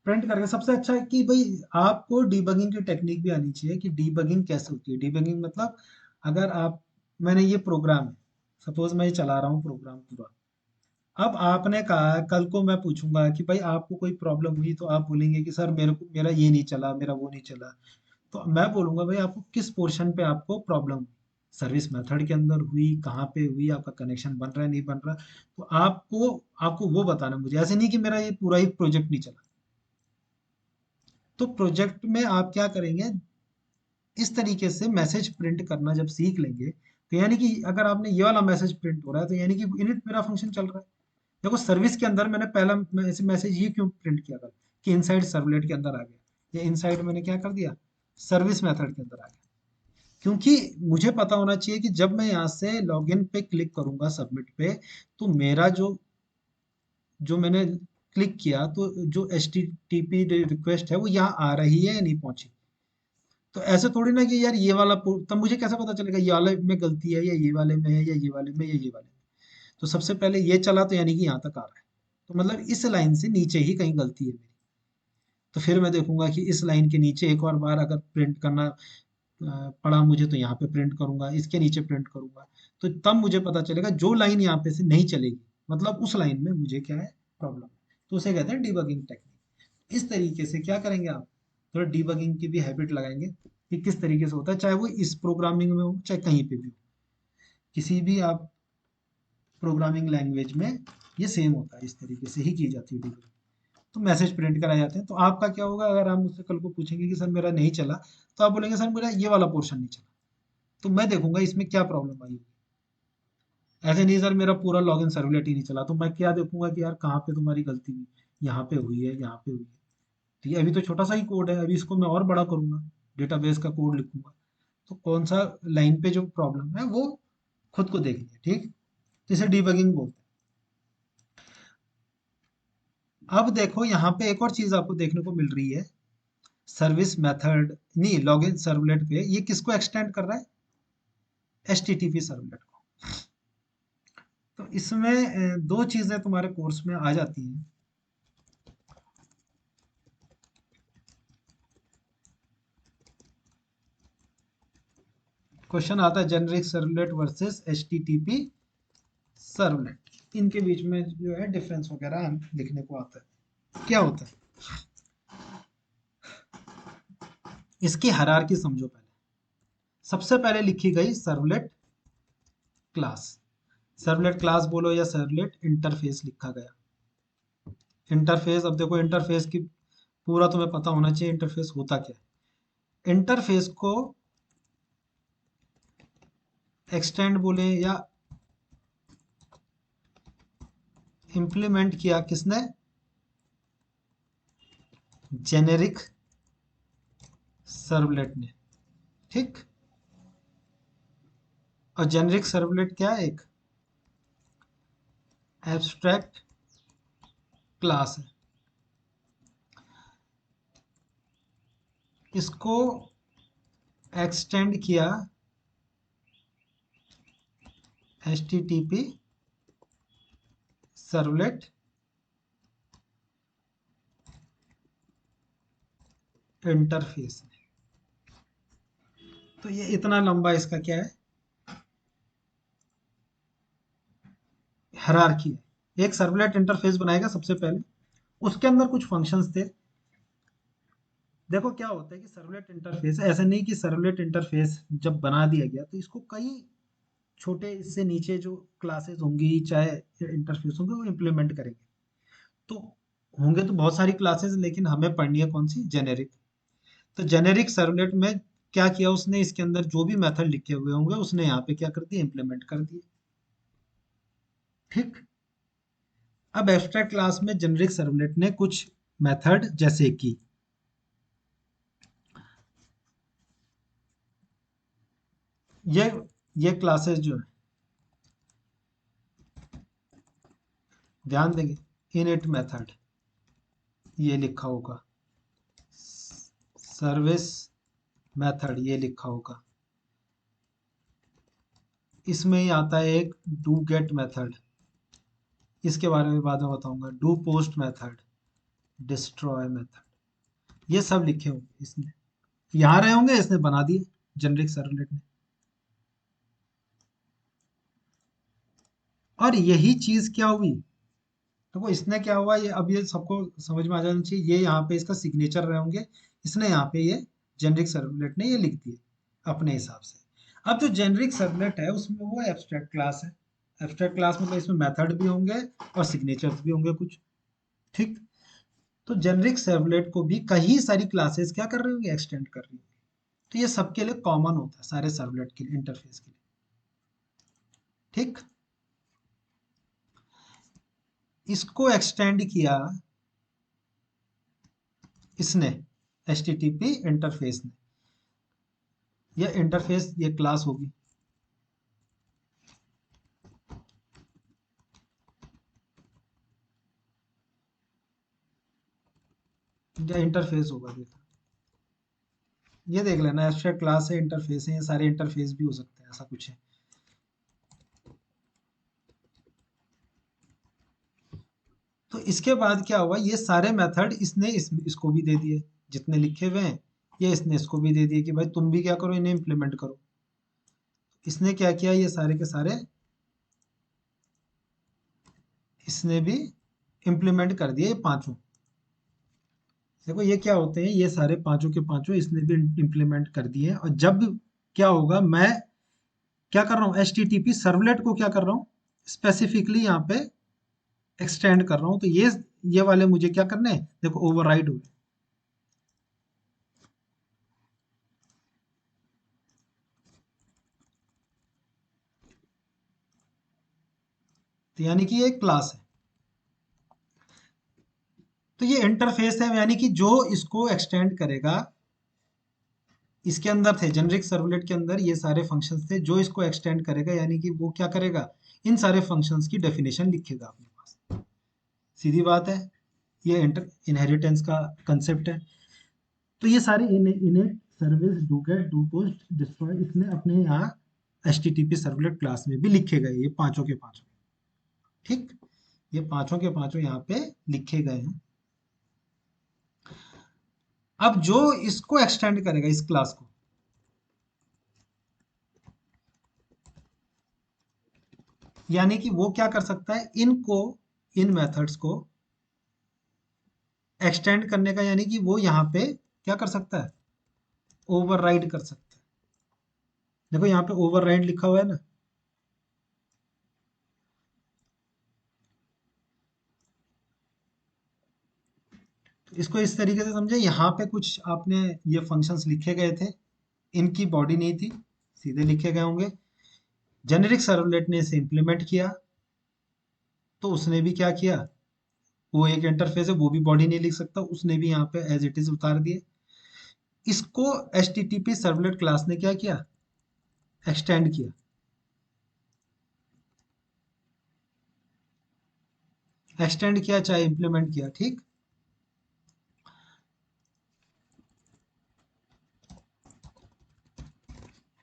प्रिंट करके। सबसे अच्छा है कि भाई आपको डीबगिंग की टेक्निक भी आनी चाहिए कि डीबगिंग कैसे होती है। डीबगिंग मतलब, अगर आप, मैंने ये प्रोग्राम है, सपोज मैं ये चला रहा हूँ प्रोग्राम पूरा, अब आपने कहा, कल को मैं पूछूंगा कि भाई आपको कोई प्रॉब्लम हुई, तो आप बोलेंगे कि सर मेरे को, मेरा ये नहीं चला, मेरा वो नहीं चला। तो मैं बोलूंगा भाई आपको किस पोर्शन पे आपको प्रॉब्लम हुई, सर्विस मेथड के अंदर हुई, कहाँ पे हुई, आपका कनेक्शन बन रहा है नहीं बन रहा। तो आपको आपको वो बताना मुझे, ऐसे नहीं कि मेरा ये पूरा ही प्रोजेक्ट नहीं चला। तो प्रोजेक्ट में आप क्या करेंगे, इस तरीके से मैसेज प्रिंट करना जब सीख लेंगे, तो यानी कि अगर आपने ये वाला मैसेज प्रिंट हो रहा है, तो यानी कि इनिट मेरा फंक्शन चल रहा है। देखो सर्विस के अंदर मैंने पहला मैसेज ये क्यों प्रिंट किया था कि इनसाइड सर्वलेट के अंदर आ गया, या इनसाइड मैंने क्या कर दिया, सर्विस मेथड के अंदर आ गया। क्योंकि मुझे पता होना चाहिए कि जब मैं यहाँ से लॉगिन पे क्लिक करूंगा सबमिट पे, तो मेरा जो जो मैंने क्लिक किया तो जो H T T P request है वो यहाँ आ रही है या नहीं पहुंची। तो ऐसे थोड़ी ना कि यार ये वाला तब मुझे कैसे पता चलेगा ये वाले में गलती है या ये वाले में है या ये वाले में या ये वाले में। तो सबसे पहले ये चला तो यानी कि यहाँ तक आ रहा है, तो मतलब इस लाइन से नीचे ही कहीं गलती है मेरी। तो फिर मैं देखूंगा कि इस लाइन के नीचे एक और बार अगर प्रिंट करना पड़ा मुझे तो यहाँ पे प्रिंट करूंगा, इसके नीचे प्रिंट करूंगा। तो तब मुझे पता चलेगा जो लाइन यहाँ पे से नहीं चलेगी, मतलब उस लाइन में मुझे क्या है प्रॉब्लम। तो उसे कहते हैं डिबगिंग टेक्निक। इस तरीके से क्या करेंगे आप, थोड़ा डिबगिंग की भी हैबिट लगाएंगे कि किस तरीके से होता है, चाहे वो इस प्रोग्रामिंग में हो चाहे कहीं पे भी हो, किसी भी आप प्रोग्रामिंग लैंग्वेज में ये सेम होता है, इस तरीके से ही की जाती है डिबगिंग। तो मैसेज प्रिंट कराए जाते हैं। तो आपका क्या होगा, अगर आप मुझसे कल को पूछेंगे कि सर मेरा नहीं चला, तो आप बोलेंगे सर मेरा ये वाला पोर्शन नहीं चला। तो मैं देखूंगा इसमें क्या प्रॉब्लम आई। ऐसे नहीं सर मेरा पूरा लॉगिन सर्वलेट ही नहीं चला, तो मैं क्या देखूंगा कि यार कहाँ पे तुम्हारी गलती हुई, यहाँ पे हुई है, यहाँ पे हुई है। ठीक है, अभी तो छोटा सा ही कोड है, अभी इसको मैं और बड़ा करूंगा, डेटाबेस का कोड लिखूंगा। तो कौन सा लाइन पे जो प्रॉब्लम है वो खुद को देखिए। ठीक, तो इसे डिबगिंग बोलते हैं। अब देखो यहाँ पे एक और चीज आपको देखने को मिल रही है, सर्विस मेथड नहीं, लॉगिन सर्वलेट पे ये किसको एक्सटेंड कर रहा है, H T T P servlet को। तो इसमें दो चीजें तुम्हारे कोर्स में आ जाती हैं। क्वेश्चन आता है generic servlet versus H T T P servlet, इनके बीच में जो है डिफरेंस वगैरह हम लिखने को आता है। क्या होता है, इसकी हायरार्की समझो पहले। सबसे पहले लिखी गई सर्वलेट क्लास। सर्वलेट क्लास बोलो या सर्वलेट इंटरफेस लिखा गया। इंटरफेस, अब देखो इंटरफेस की पूरा तुम्हें पता होना चाहिए इंटरफेस होता क्या है। इंटरफेस को एक्सटेंड बोले या इंप्लीमेंट किया किसने, जेनेरिक सर्वलेट ने। ठीक, और जेनेरिक सर्वलेट क्या है, एक एब्स्ट्रैक्ट क्लास है। इसको एक्सटेंड किया H T T P servlet interface ने। तो ये इतना लंबा इसका क्या है, हायरार्की है। एक सर्वलेट इंटरफेस बनाएगा सबसे पहले, उसके अंदर कुछ फंक्शंस थे। देखो क्या होता है कि सर्वलेट इंटरफेस ऐसा नहीं कि सर्वलेट इंटरफेस जब बना दिया गया तो इसको कई छोटे इससे नीचे जो क्लासेस होंगी चाहे इंटरफेस होंगे वो इम्प्लीमेंट करेंगे। तो होंगे तो बहुत सारी क्लासेस, लेकिन हमें पढ़नी है कौन सी, जेनेरिक। तो जेनेरिक सर्वलेट में क्या किया उसने, इसके अंदर जो भी मेथड लिखे हुए होंगे उसने यहाँ पे क्या कर दिया, इम्प्लीमेंट कर दिए। ठीक, अब एब्स्ट्रैक्ट क्लास में जेनेरिक सर्वलेट ने कुछ मेथड जैसे कि ये ये क्लासेस जो है, ध्यान देंगे, इनिट मेथड ये लिखा होगा, सर्विस मेथड ये लिखा होगा, इसमें ही आता है एक डू गेट मेथड, इसके बारे में बाद में बताऊंगा, do post method, destroy method, ये सब लिखे होंगे इसने, यहाँ रहे होंगे, इसने बना दिए जेनरिक सर्वलेट ने। और यही चीज क्या हुई, देखो इसने क्या हुआ, ये अब ये सबको समझ में आ जाना चाहिए, ये यहाँ पे इसका सिग्नेचर रहे होंगे, इसने यहाँ पे ये जेनरिक सर्वलेट ने ये लिख दिए अपने हिसाब से। अब जो जेनरिक सर्वलेट है उसमें वो एब्स्ट्रैक्ट क्लास है। एब्स्ट्रैक्ट क्लास मतलब इसमें मेथड भी होंगे और सिग्नेचर्स भी होंगे कुछ। ठीक, तो जेनरिक सर्वलेट को भी कई सारी क्लासेस क्या कर रही होंगी, एक्सटेंड कर रही होंगी। तो ये सबके लिए कॉमन होता है, सारे सर्वलेट के लिए, इंटरफेस के लिए। ठीक, इसको एक्सटेंड किया इसने H T T P interface ने। ये इंटरफेस, ये क्लास होगी, या इंटरफेस होगा। देखो ये देख लेना, एब्स्ट्रैक्ट क्लास है, इंटरफेस है, ये सारे इंटरफेस भी हो सकते हैं, ऐसा कुछ है। तो इसके बाद क्या हुआ, ये सारे मेथड इसने इसको भी दे दिए, जितने लिखे हुए हैं ये इसने इसको भी दे दिए कि भाई तुम भी क्या करो, इन्हें इम्प्लीमेंट करो। इसने क्या किया, ये सारे के सारे इसने भी इम्प्लीमेंट कर दिए, ये पांचों। देखो ये क्या होते हैं, ये सारे पांचों के पांचों इसने भी इम्प्लीमेंट कर दिए। और जब क्या होगा, मैं क्या कर रहा हूँ, H T T P servlet को क्या कर रहा हूँ, स्पेसिफिकली यहाँ पे एक्सटेंड कर रहा हूँ। तो ये वाले मुझे क्या करने हैं, देखो ओवरराइड हुए। तो यानी कि ये एक क्लास है। तो ये इंटरफेस है, यानी कि जो इसको एक्सटेंड करेगा, इसके अंदर थे जेनरिक सर्वलेट के अंदर ये सारे फंक्शंस थे, जो इसको एक्सटेंड करेगा यानी कि वो क्या करेगा, इन सारे फंक्शंस की डेफिनेशन लिखेगा अपने पास। सीधी बात है, ये इंटर इनहेरिटेंस का कंसेप्ट है। तो ये सारे इन्हें service, do get, do post, destroy, इसने अपने यहाँ H T T P servlet class में भी लिखे गए, ये पांचों के पांचों। ठीक, ये पांचों के पांचों यहाँ पे लिखे गए हैं। अब जो इसको एक्सटेंड करेगा, इस क्लास को, यानी कि वो क्या कर सकता है, इनको, इन मेथड्स को एक्सटेंड करने का, यानी कि वो यहाँ पे क्या कर सकता है, ओवरराइड कर सकता है। देखो यहाँ पे ओवरराइड लिखा हुआ है ना। तो इसको इस तरीके से समझे, यहाँ पे कुछ आपने ये फंक्शंस लिखे गए थे, इनकी बॉडी नहीं थी, सीधे लिखे गए होंगे। जेनेरिक सर्वलेट ने इसे इंप्लीमेंट किया, तो उसने भी क्या किया, वो एक इंटरफेस है, वो भी बॉडी नहीं लिख सकता, उसने भी यहाँ पे एज इट इज उतार दिए। इसको H T T P servlet class ने क्या किया, एक्सटेंड किया। एक्सटेंड किया चाहे इंप्लीमेंट किया, ठीक।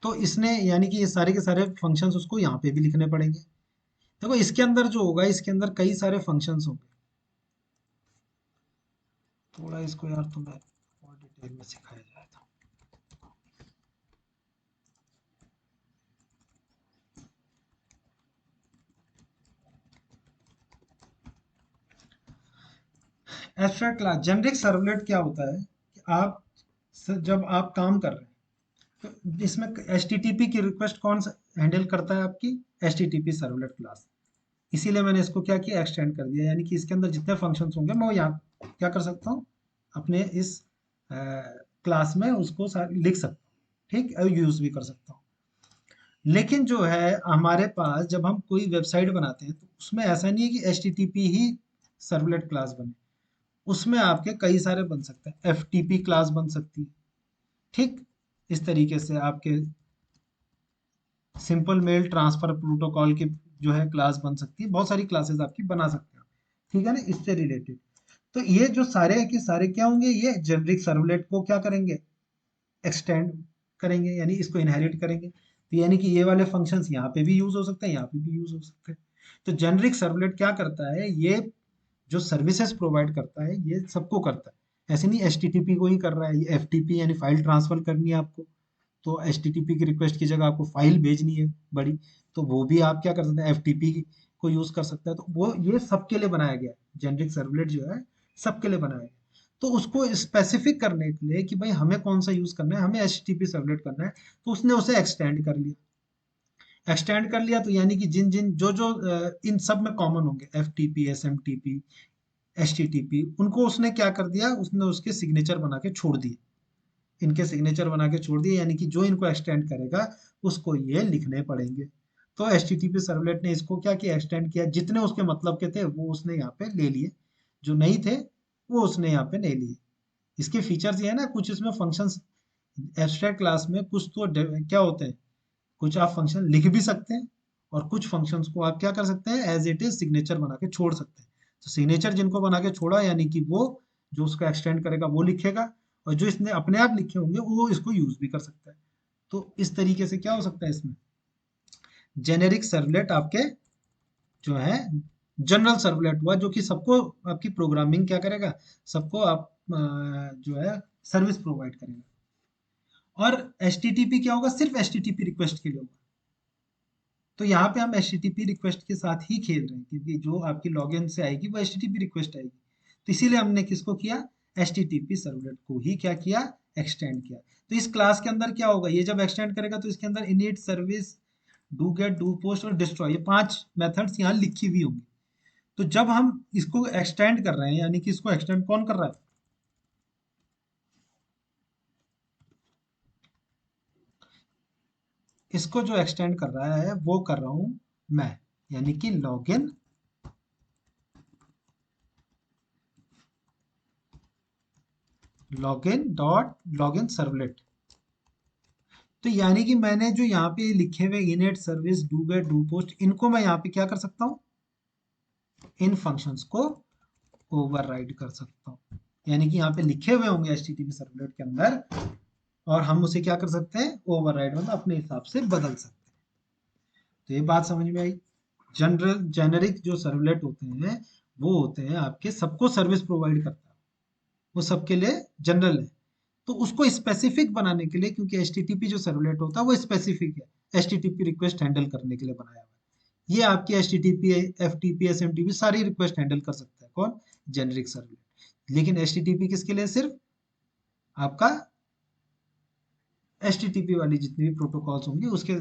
तो इसने यानी कि ये सारे के सारे फंक्शंस उसको यहाँ पे भी लिखने पड़ेंगे। देखो इसके अंदर जो होगा, इसके अंदर कई सारे फंक्शंस होंगे। थोड़ा इसको यार तुम्हें और डिटेल में सिखाया जाए तो। एब्स्ट्रैक्ट क्लास, जेनरिक सर्वलेट क्या होता है कि आप जब आप काम कर रहे हैं, तो इसमें एच टी टी पी की रिक्वेस्ट कौन सा हैंडल करता है, आपकी H T T P servlet class. इसीलिए मैंने इसको क्या किया, एक्सटेंड कर दिया, यानी कि इसके अंदर जितने फंक्शंस होंगे मैं वो यहाँ क्या कर सकता हूँ, अपने इस क्लास में उसको लिख सकता हूँ, ठीक, और यूज भी कर सकता हूँ। लेकिन जो है हमारे पास, जब हम कोई वेबसाइट बनाते हैं तो उसमें ऐसा नहीं है कि एच टी टी पी ही सर्वलेट क्लास बने। उसमें आपके कई सारे बन सकते हैं, एफ टी पी क्लास बन सकती है, ठीक। इस तरीके से आपके सिंपल मेल ट्रांसफर प्रोटोकॉल की जो है क्लास बन सकती है, बहुत सारी क्लासेस आपकी बना सकते हो, ठीक है ना, इससे रिलेटेड। तो ये जो सारे के सारे क्या होंगे, ये जेनरिक सर्वलेट को क्या करेंगे, एक्सटेंड करेंगे, यानी इसको इनहेरिट करेंगे। तो यानी कि ये वाले फंक्शंस यहाँ पे भी यूज हो सकते हैं, यहाँ पे भी यूज हो सकते हैं। तो जेनरिक सर्वलेट क्या करता है, ये जो सर्विसेज प्रोवाइड करता है ये सबको करता है। ऐसे नहीं एच टी टी पी को ही कर रहा है, ये एफ टी पी यानी फाइल ट्रांसफर करनी है आपको, तो एच टी टी पी की रिक्वेस्ट की जगह आपको फाइल भेजनी है बड़ी, तो वो भी आप क्या कर सकते हैं, एफ टी पी को यूज कर सकते हैं। तो वो ये सबके लिए बनाया गया है, जेनरिक सर्वलेट जो है सबके लिए बनाया गया है। तो उसको स्पेसिफिक करने के लिए कि भाई हमें कौन सा यूज करना है, हमें एच टी पी सर्वलेट करना है, तो उसने उसे एक्सटेंड कर लिया। एक्सटेंड कर लिया तो यानी कि जिन जिन जो जो इन सब में कॉमन होंगे, F T P, S M T P, H T T P, उनको उसने क्या कर दिया, उसने उसके सिग्नेचर बना के छोड़ दिए, इनके सिग्नेचर बना के छोड़ दिए, यानी कि जो इनको एक्सटेंड करेगा उसको ये लिखने पड़ेंगे। तो H T T P servlet ने इसको क्या किया, एक्सटेंड किया, जितने उसके मतलब के थे वो उसने यहाँ पे ले लिए, जो नहीं थे वो उसने यहाँ पे नहीं लिए। इसके फीचर्स ये है ना, कुछ इसमें फंक्शंस एब्स्ट्रैक्ट क्लास में कुछ तो क्या होते हैं, कुछ आप फंक्शन लिख भी सकते हैं और कुछ फंक्शंस को आप क्या कर सकते हैं, एज इट इज सिग्नेचर बना के छोड़ सकते हैं। तो सिग्नेचर जिनको बना के छोड़ा, यानी कि वो जो उसका एक्सटेंड करेगा वो लिखेगा, और जो इसने अपने आप लिखे होंगे वो इसको यूज भी कर सकता है। तो इस तरीके से क्या हो सकता है इसमें, जेनेरिक सर्वलेट आपके जो है जनरल सर्वलेट हुआ, जो कि सबको आपकी प्रोग्रामिंग क्या करेगा, सबको आप जो है सर्विस प्रोवाइड करेगा। और एचटीटीपी क्या होगा, सिर्फ एचटीटीपी रिक्वेस्ट के लिए होगा। तो यहाँ पे हम एचटीटीपी रिक्वेस्ट के साथ ही खेल रहे हैं, क्योंकि जो आपकी लॉगिन से आएगी वो एचटीटीपी रिक्वेस्ट आएगी। तो इसीलिए हमने किसको किया, एचटीटीपी सर्वलेट को ही क्या किया, एक्सटेंड किया। तो इस क्लास के अंदर क्या होगा, ये जब एक्सटेंड करेगा तो इसके अंदर init, service, do get, do post और डिस्ट्रॉय, ये 5 मेथड्स यहाँ लिखी हुई होंगी। तो जब हम इसको एक्सटेंड कर रहे हैं, यानी कि इसको एक्सटेंड कौन कर रहा है, इसको जो एक्सटेंड कर रहा है वो कर रहा हूं मैं, यानी कि लॉगिन डॉट लॉगिन सर्वलेट। तो यानी कि मैंने जो यहाँ पे लिखे हुए init, service, do get, do post, इनको मैं यहाँ पे क्या कर सकता हूँ, इन फंक्शंस को ओवरराइड कर सकता हूँ। यानी कि यहाँ पे लिखे हुए होंगे एचटीटीपी सर्वलेट के अंदर, और हम उसे क्या कर सकते हैं, ओवरराइड, मतलब अपने हिसाब से बदल सकते हैं। तो ये बात समझ में आई। जनरल जेनेरिक जो सर्वलेट होते हैं वो होते हैं आपके सबको सर्विस प्रोवाइड करता है, वो सबके लिए जनरल है। तो उसको स्पेसिफिक बनाने के लिए, क्योंकि एचटीटीपी जो सर्वलेट होता है वो स्पेसिफिक है, एचटीटीपी रिक्वेस्ट हैंडल करने के लिए बनाया हुआ है। ये आपकी एचटीटीपी, एफटीपी, एसएमटीपी सारी रिक्वेस्ट हैंडल कर सकता है कौन, जेनेरिक सर्वलेट। लेकिन एचटीटीपी किसके लिए, सिर्फ आपका एचटीटीपी वाली जितनी भी प्रोटोकॉल्स होंगे उसके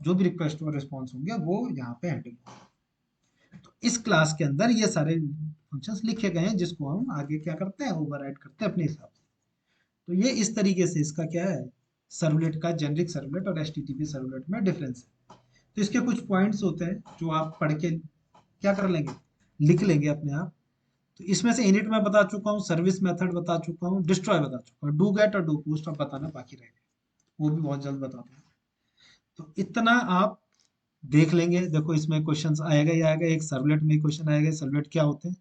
जो भी रिक्वेस्ट और रिस्पॉन्स होंगे वो यहाँ पे हैंडल होंगे। तो इस क्लास के अंदर ये सारे फंक्शंस लिखे गए हैं, जिसको हम आगे क्या करते हैं, ओवरराइड करते हैं अपने हिसाब से। तो ये इस तरीके से इसका क्या है, सर्वलेट का, जेनरिक सर्वलेट और एचटीटीपी सर्वलेट में डिफरेंस है। तो इसके कुछ पॉइंट्स होते हैं जो आप पढ़ के क्या कर लेंगे, लिख लेंगे अपने आप। तो इसमें से इनिट मैं बता चुका हूँ, सर्विस मेथड बता चुका हूँ, डिस्ट्रॉय बता चुका हूँ, डू गेट और डू पोस्ट अब बताना बाकी रह गया, वो भी बहुत जल्द बता दूंगा। तो इतना आप देख लेंगे। देखो इसमें क्वेश्चंस आएगा ही आएगा, एक सर्वलेट में क्वेश्चन आएगा, सर्वलेट क्या होते हैं,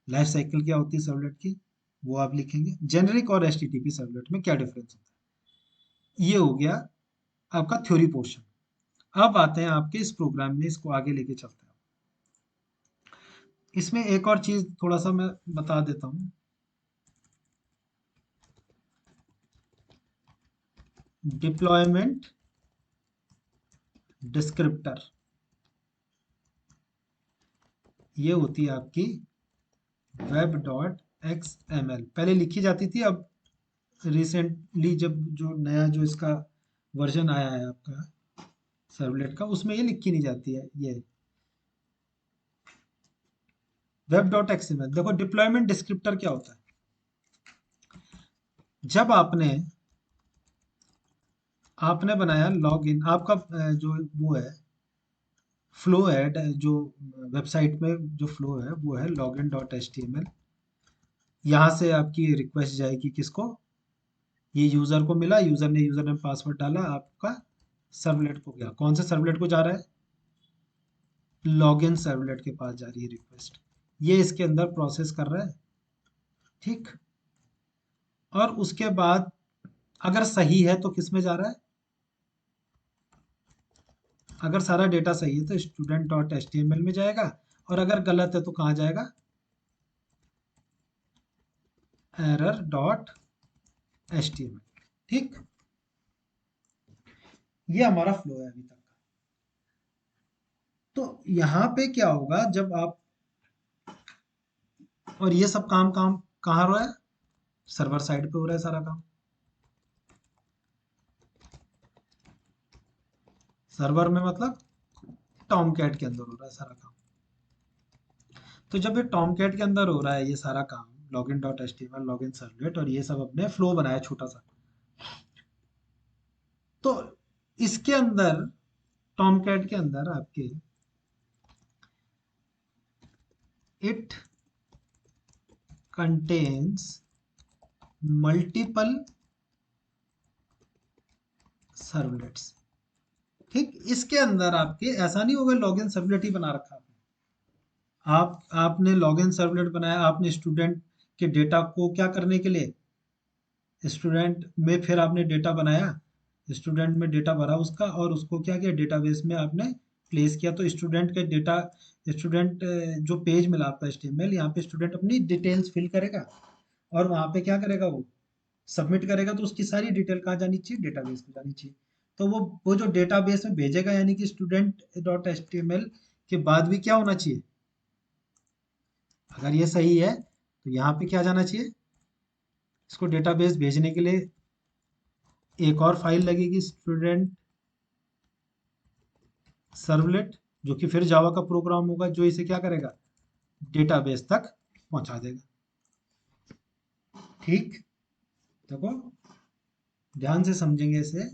लाइफ साइकिल क्या होती है सर्वलेट की, वो आप लिखेंगे। जेनरिक और एचटीटीपी सर्वलेट में क्या डिफरेंस होता है, ये हो गया आपका थ्योरी पोर्शन। अब आते हैं आपके इस प्रोग्राम में, इसको आगे लेके चलते हैं। इसमें एक और चीज थोड़ा सा मैं बता देता हूँ, डिप्लॉयमेंट डिस्क्रिप्टर, ये होती है आपकी web dot X M L, पहले लिखी जाती थी, अब रिसेंटली जब जो नया जो इसका वर्जन आया है आपका सर्वलेट का, उसमें ये लिखी नहीं जाती है, ये web dot X M L. देखो डिप्लॉयमेंट डिस्क्रिप्टर क्या होता है, जब आपने आपने बनाया लॉगिन, आपका जो वो है फ्लो है, जो वेबसाइट में जो फ्लो है वो है login dot H T M L. यहाँ से आपकी रिक्वेस्ट जाएगी किसको, ये यूजर को मिला, यूजर ने यूजर नेम पासवर्ड डाला, आपका सर्वलेट को गया, कौन से सर्वलेट को जा रहा है, लॉगिन सर्वलेट के पास जा रही है रिक्वेस्ट, ये इसके अंदर प्रोसेस कर रहा है। ठीक, और उसके बाद अगर सही है तो किस में जा रहा है, अगर सारा डेटा सही है तो student dot H T M L में जाएगा, और अगर गलत है तो कहाँ जाएगा, error dot H T M L. ठीक, ये हमारा फ्लो है अभी तक का। तो यहाँ पे क्या होगा जब आप, और ये सब काम काम कहाँ हो रहा है, सर्वर साइड पे हो रहा है सारा काम, सर्वर में मतलब टॉम कैट के अंदर हो रहा है सारा काम। तो जब ये टॉम कैट के अंदर हो रहा है ये सारा काम, login dot H T M L, login servlet, और ये सब अपने फ्लो बनाया छोटा सा, तो इसके अंदर टॉम कैट के अंदर आपके इट कंटेन्स मल्टीपल सर्वलेट्स। ठीक, इसके अंदर आपके ऐसा नहीं होगा लॉगिन सर्वलेट ही बना रखा आपने। आपने लॉगिन सर्वलेट बनाया, आपने स्टूडेंट के डेटा को क्या करने के लिए, स्टूडेंट में फिर आपने डेटा बनाया, स्टूडेंट में डेटा भरा उसका, और उसको क्या किया, डेटाबेस में आपने प्लेस किया। तो स्टूडेंट के डेटा, स्टूडेंट जो पेज मिला आपका HTML, यहाँ पे स्टूडेंट अपनी डिटेल्स फिल करेगा और वहाँ पे क्या करेगा, वो सबमिट करेगा। तो उसकी सारी डिटेल कहाँ जानी चाहिए, डेटाबेस में जानी चाहिए। तो वो जो डेटाबेस में भेजेगा, यानी कि स्टूडेंट डॉट HTML के बाद भी क्या होना चाहिए, अगर ये सही है तो यहाँ पे क्या जाना चाहिए, इसको डेटाबेस भेजने के लिए एक और फाइल लगेगी, स्टूडेंट सर्वलेट, जो कि फिर जावा का प्रोग्राम होगा जो इसे क्या करेगा, डेटाबेस तक पहुंचा देगा। ठीक, देखो ध्यान से समझेंगे इसे,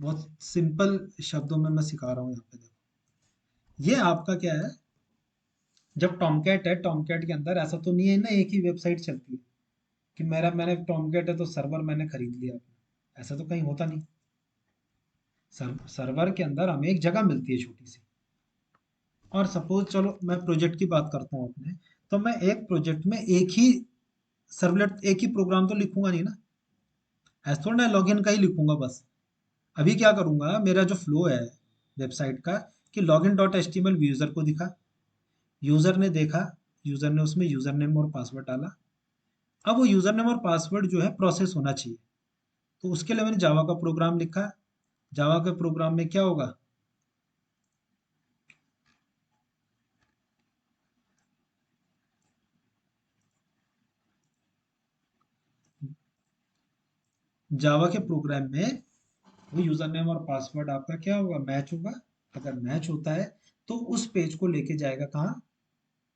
बहुत सिंपल शब्दों में मैं सिखा रहा हूँ यहाँ पे। देखो ये आपका क्या है, जब टॉमकैट है, टॉमकैट के अंदर ऐसा तो नहीं है ना एक ही वेबसाइट चलती है कि मैंने टॉमकैट है तो सर्वर मैंने खरीद लिया अपना, ऐसा तो कहीं होता नहीं। सर्वर के अंदर हमें एक जगह मिलती है छोटी सी, और सपोज चलो मैं प्रोजेक्ट की बात करता हूँ अपने, तो मैं एक प्रोजेक्ट में एक ही सर्वलेट, एक ही प्रोग्राम तो लिखूंगा नहीं ना, ऐसा थोड़ा ना लॉगिन का ही लिखूंगा बस। अभी क्या करूंगा, मेरा जो फ्लो है वेबसाइट का, कि login dot H T M L user को दिखा, यूजर ने देखा, यूजर ने उसमें यूजर नेम और पासवर्ड डाला। अब वो यूजर नेम और पासवर्ड जो है प्रोसेस होना चाहिए, तो उसके लिए मैंने जावा का प्रोग्राम लिखा। जावा के प्रोग्राम में क्या होगा, जावा के प्रोग्राम में वो यूजर नेम और पासवर्ड आपका क्या होगा, मैच होगा। अगर मैच होता है तो उस पेज को लेके जाएगा कहाँ,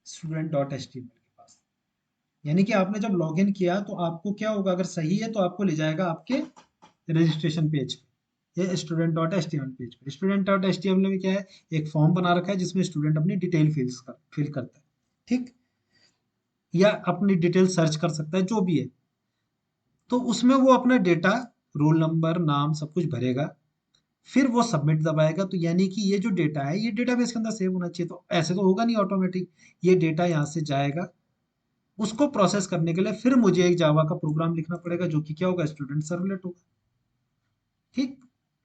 student dot H T M L के पास। यानी कि आपने जब लॉगिन किया तो आपको क्या होगा, अगर सही है तो आपको ले जाएगा आपके रजिस्ट्रेशन पेज पे, ये student dot H T M L page पे। Student dot H T M L में क्या है, एक फॉर्म बना रखा है जिसमें स्टूडेंट अपनी डिटेल फिल करता है। ठीक, या अपनी डिटेल सर्च कर सकता है, जो भी है। तो उसमें वो अपना डेटा, रोल नंबर, नाम, सब कुछ भरेगा, फिर वो सबमिट दबाएगा। तो यानी कि ये जो डेटा है ये डेटाबेस के अंदर सेव होना चाहिए, तो ऐसे तो होगा नहीं ऑटोमेटिक, ये डेटा यहाँ से जाएगा। उसको प्रोसेस करने के लिए फिर मुझे एक जावा का प्रोग्राम लिखना पड़ेगा, जो कि क्या होगा, स्टूडेंट सर्वलेट होगा। ठीक,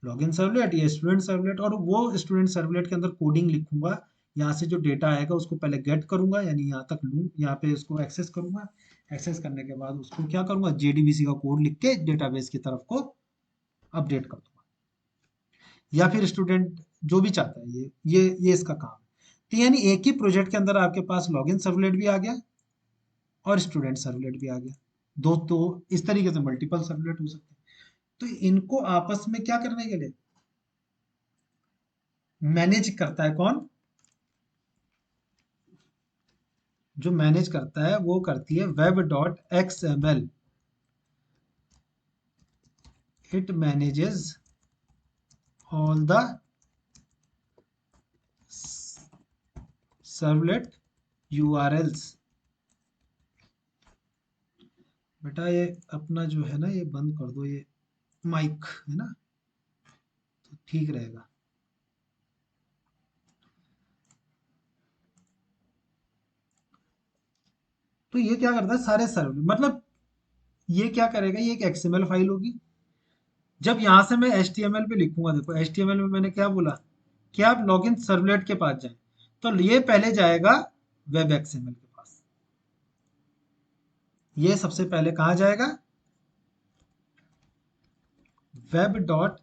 लॉगिन सर्वलेट, ये स्टूडेंट सर्वलेट, और वो स्टूडेंट सर्वलेट के अंदर कोडिंग लिखूंगा। यहाँ से जो डेटा आएगा उसको पहले गेट करूंगा, यानी यहाँ तक लूँ, यहाँ पे उसको एक्सेस करूंगा। एक्सेस करने के बाद उसको क्या करूंगा, JDBC का कोड लिख के डेटाबेस की तरफ को अपडेट कर दूंगा। या फिर स्टूडेंट जो भी चाहता है, ये इसका काम है। तो यानी एक ही प्रोजेक्ट के अंदर आपके पास लॉगिन सर्वलेट भी आ गया और स्टूडेंट सर्वलेट भी आ गया। दो तो इस तरीके से मल्टीपल सर्वलेट हो सकते हैं। तो इनको आपस में क्या करने के लिए मैनेज करता है कौन, जो मैनेज करता है वो करती है web dot X M L. It manages all the servlet URLs। बेटा ये अपना जो है ना, ये बंद कर दो, ये माइक है ना, तो ठीक रहेगा। तो ये क्या करता है, सारे सर्वर मतलब, ये क्या करेगा, ये एक XML फाइल होगी। जब यहाँ से मैं HTML पे लिखूंगा, देखो HTML में मैंने क्या बोला, कि आप लॉगिन सर्वलेट के पास जाएं, तो ये पहले जाएगा वेब XML के पास। ये सबसे पहले कहाँ जाएगा, वेब डॉट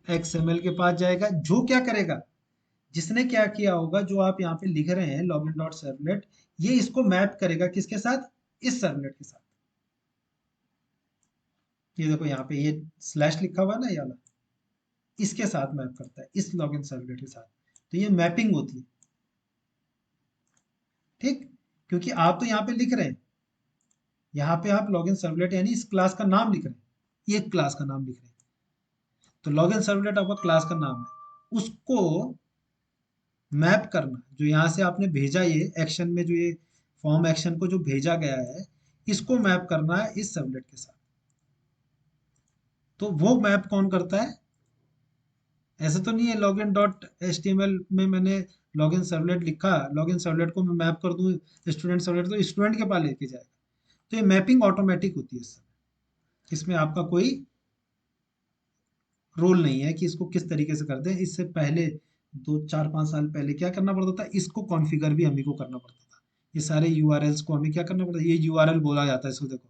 XML के पास जाएगा। जो क्या करेगा, जिसने क्या किया होगा, जो आप यहाँ पे लिख रहे हैं लॉगिन डॉट सर्वलेट, ये इसको मैप करेगा किसके साथ, इस सर्वलेट के साथ। ये देखो यहाँ पे ये स्लैश लिखा हुआ है ना, ये वाला, इसके साथ मैप करता है, इस लॉगिन सर्वलेट के साथ। तो ये मैपिंग होती है। ठीक, क्योंकि आप तो यहाँ पे लिख रहे हैं, यहाँ पे आप लॉगिन सर्वलेट यानी इस क्लास का नाम लिख रहे हैं, ये क्लास का नाम लिख रहे हैं। तो लॉगिन सर्वलेट आपका क्लास का नाम है, उसको मैप करना, जो यहाँ से आपने भेजा, ये एक्शन में जो ये फॉर्म एक्शन को जो भेजा गया है, इसको मैप करना है इस सर्वलेट के साथ। तो वो मैप कौन करता है? ऐसे तो नहीं है login dot H T M L में मैंने लॉगिन सर्वलेट लिखा, लॉगिन सर्वलेट को मैं मैप कर दूं स्टूडेंट सर्वलेट, तो स्टूडेंट के पास लेके जाएगा। तो ये मैपिंग ऑटोमेटिक होती है इसमें, इसमें आपका कोई रोल नहीं है कि इसको किस तरीके से कर दें। इससे पहले 2 4 5 साल पहले क्या करना पड़ता था, इसको कॉन्फ़िगर भी हमें को करना पड़ता था। ये सारे यूआरएल्स को हमें क्या करना पड़ता है, ये यूआरएल बोला जाता है इसको। देखो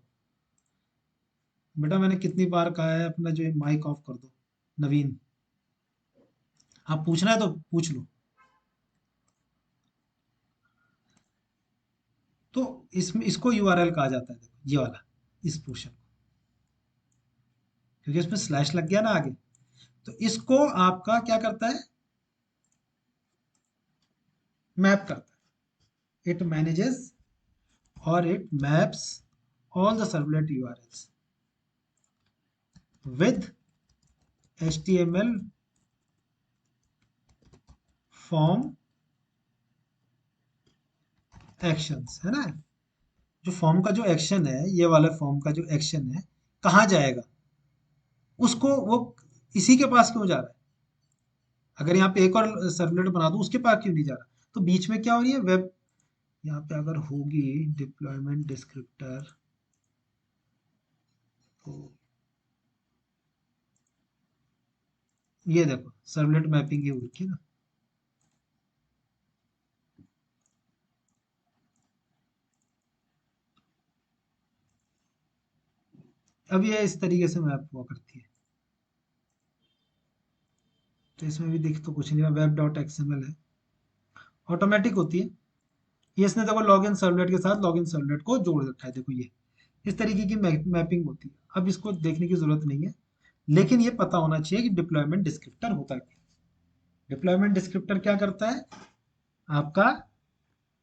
बेटा मैंने कितनी बार कहा है अपना जो माइक ऑफ कर दो। नवीन, आप पूछना है तो पूछ लो। तो इसमें इसको यूआरएल कहा जाता है, देखो ये वाला, इस पोर्शन को, क्योंकि इसमें स्लैश लग गया ना आगे। तो इसको आपका क्या करता है, मैप करता है। इट मैनेजेस और it maps all the servlet URLs with HTML form actions, है ना। जो फॉर्म का जो एक्शन है, ये वाला फॉर्म का जो एक्शन है, कहाँ जाएगा, उसको वो इसी के पास क्यों जा रहा है? अगर यहाँ पे एक और सर्वलेट बना दूं, उसके पास क्यों नहीं जा रहा? तो बीच में क्या हो रही है, वेब, यहाँ पे अगर होगी डिप्लॉयमेंट डिस्क्रिप्टर, तो ये देखो सर्वलेट मैपिंग ये हो रखी है ना। अब ये इस तरीके से मैप हुआ करती है। तो इसमें भी दिख तो कुछ नहीं रहा, वेब डॉट एक्सएमएल है, ऑटोमेटिक होती है। ये इसने देखो लॉगिन सर्वलेट के साथ लॉगिन सर्वलेट को जोड़ रखा है, देखो ये इस तरीके की मैपिंग होती है। अब इसको देखने की जरूरत नहीं है, लेकिन ये पता होना चाहिए कि डिप्लॉयमेंट डिस्क्रिप्टर होता है क्या। डिप्लॉयमेंट डिस्क्रिप्टर क्या करता है, आपका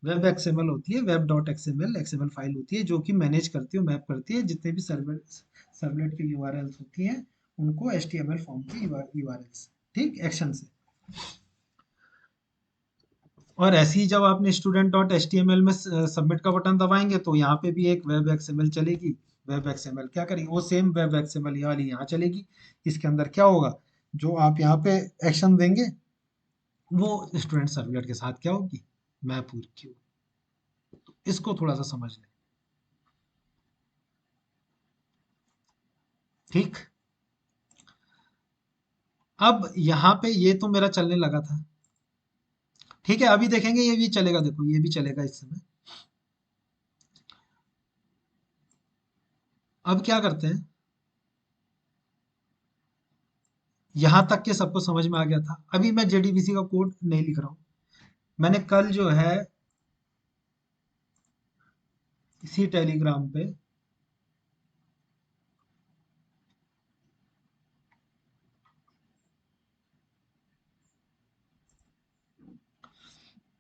वेब एक्सएमएल होती है, web dot XML XML file होती है, जो कि मैनेज करती है, मैप करती है जितने भी सर्वलेट की यूआरएल्स होती हैं, उनको एचटीएमएल फॉर्म की यूआरएल्स, ठीक, एक्शन से। और ऐसे ही जब आपने student dot H T M L में सबमिट का बटन दबाएंगे, तो यहाँ पे भी एक वेब एक्सएमएल चलेगी। वेब एक्सएमएल क्या करेगी, वो सेम वेब एक्सएमएल ये वाली यहाँ चलेगी। इसके अंदर क्या होगा, जो आप यहाँ पे एक्शन देंगे, वो स्टूडेंट सर्वलेट के साथ क्या होगी, मैप पूरी की होगी। तो इसको थोड़ा सा समझ लें, ठीक। अब यहाँ पे ये तो मेरा चलने लगा था, ठीक है। अभी देखेंगे ये भी चलेगा, देखो ये भी चलेगा इस समय। अब क्या करते हैं, यहाँ तक के सबको समझ में आ गया था। अभी मैं जेडीबीसी का कोड नहीं लिख रहा हूँ, मैंने कल जो है इसी टेलीग्राम पे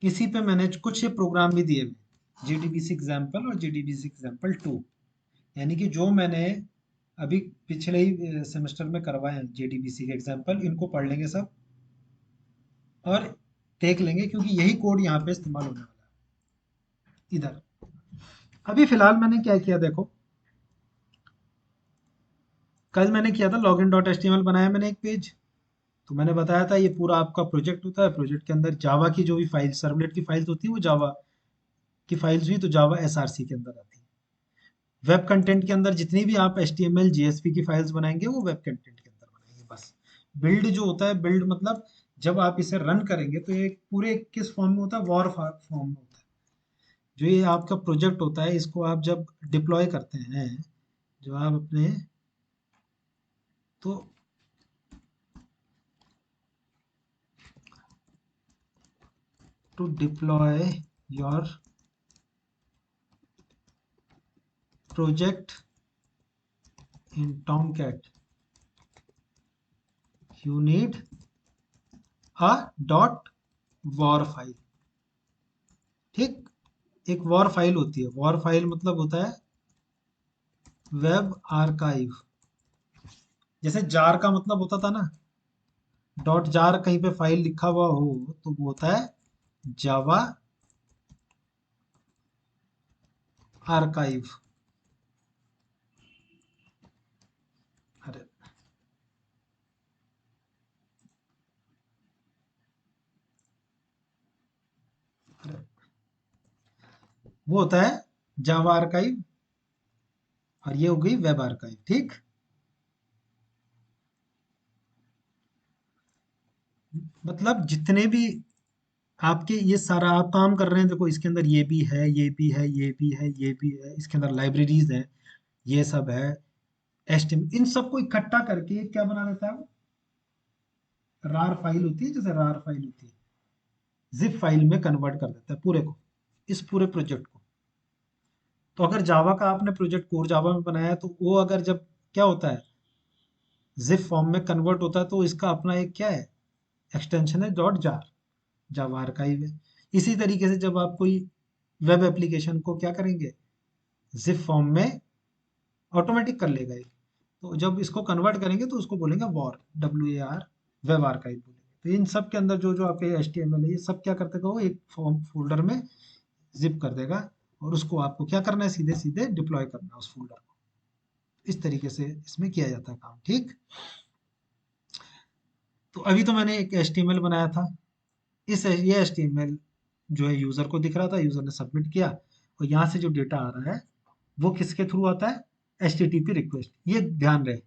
इसी पे मैंने कुछ ये प्रोग्राम भी दिए हुए, जीडीबीसी एग्जाम्पल और जीडीबीसी एग्जाम्पल 2, यानी कि जो मैंने अभी पिछले ही सेमेस्टर में करवाए हैं जीडीबीसी के एग्जाम्पल, इनको पढ़ लेंगे सब और देख लेंगे, क्योंकि यही कोड यहाँ पे इस्तेमाल होने वाला है इधर। अभी फिलहाल मैंने क्या किया देखो, कल मैंने किया था login dot H T M L बनाया मैंने एक पेज। तो मैंने बताया था ये पूरा आपका प्रोजेक्ट होता है, प्रोजेक्ट के अंदर जावा की जो भी फाइल सर्वलेट की फाइल्स होती है, वो जावा की फाइल्स हुई तो जावा एसआरसी के अंदर आती है। वेब कंटेंट के अंदर जितनी भी आप H T M L JSP की फाइल्स बनाएंगे, वो वेब कंटेंट के अंदर बनाएंगे बस। बिल्ड जो होता है, बिल्ड मतलब जब आप इसे रन करेंगे तो ये पूरे किस फॉर्म में होता है, वॉर फॉर्म में होता है। जो ये आपका प्रोजेक्ट होता है, इसको आप जब डिप्लॉय करते हैं, जो आप अपने, तो to deploy your project in Tomcat you need a dot war file, ठीक। एक वॉर फाइल होती है, वॉर फाइल मतलब होता है वेब आर्काइव। जैसे जार का मतलब होता था ना, डॉट जार, कहीं पे फाइल लिखा हुआ हो तो वो होता है जावा आर्काइव। अरे वो होता है जावा आर्काइव, और ये हो गई वेब आर्काइव। ठीक, मतलब जितने भी आपके ये सारा आप काम कर रहे हैं, देखो इसके अंदर ये भी है, ये भी है, ये भी है, ये भी है, इसके अंदर लाइब्रेरीज हैं, ये सब है, एचटीएमएल, इन सबको इकट्ठा करके क्या बना देता है वो, रार फाइल होती है, जैसे रार फाइल होती है, जिप फाइल में कन्वर्ट कर देता है पूरे को, इस पूरे प्रोजेक्ट को। तो अगर जावा का आपने प्रोजेक्ट कोर जावा में बनाया है, तो वो अगर जब क्या होता है, जिप फॉर्म में कन्वर्ट होता है, तो इसका अपना एक क्या है, एक्सटेंशन है डॉट जार, जावा आर्काइव है। इसी तरीके से जब आप कोई वेब एप्लीकेशन को क्या करेंगे, जिप फॉर्म में ऑटोमेटिक कर लेगा ये। तो जब इसको कन्वर्ट करेंगे तो उसको बोलेंगे वॉर, WAR, वेब आर्काइव बोलेंगे। तो इन सब के अंदर जो जो आपके HTML है, ये सब क्या करते वो एक फॉर्म फोल्डर में जिप कर देगा, और उसको आपको क्या करना है, सीधे सीधे डिप्लॉय करना है उस फोल्डर को। इस तरीके से इसमें किया जाता है काम। ठीक, तो अभी तो मैंने एक HTML बनाया था, ये HTML जो है यूजर को दिख रहा था, यूजर ने सबमिट किया, और यहाँ से जो डेटा आ रहा है वो किसके थ्रू आता है, HTTP रिक्वेस्ट, ये ध्यान रहे।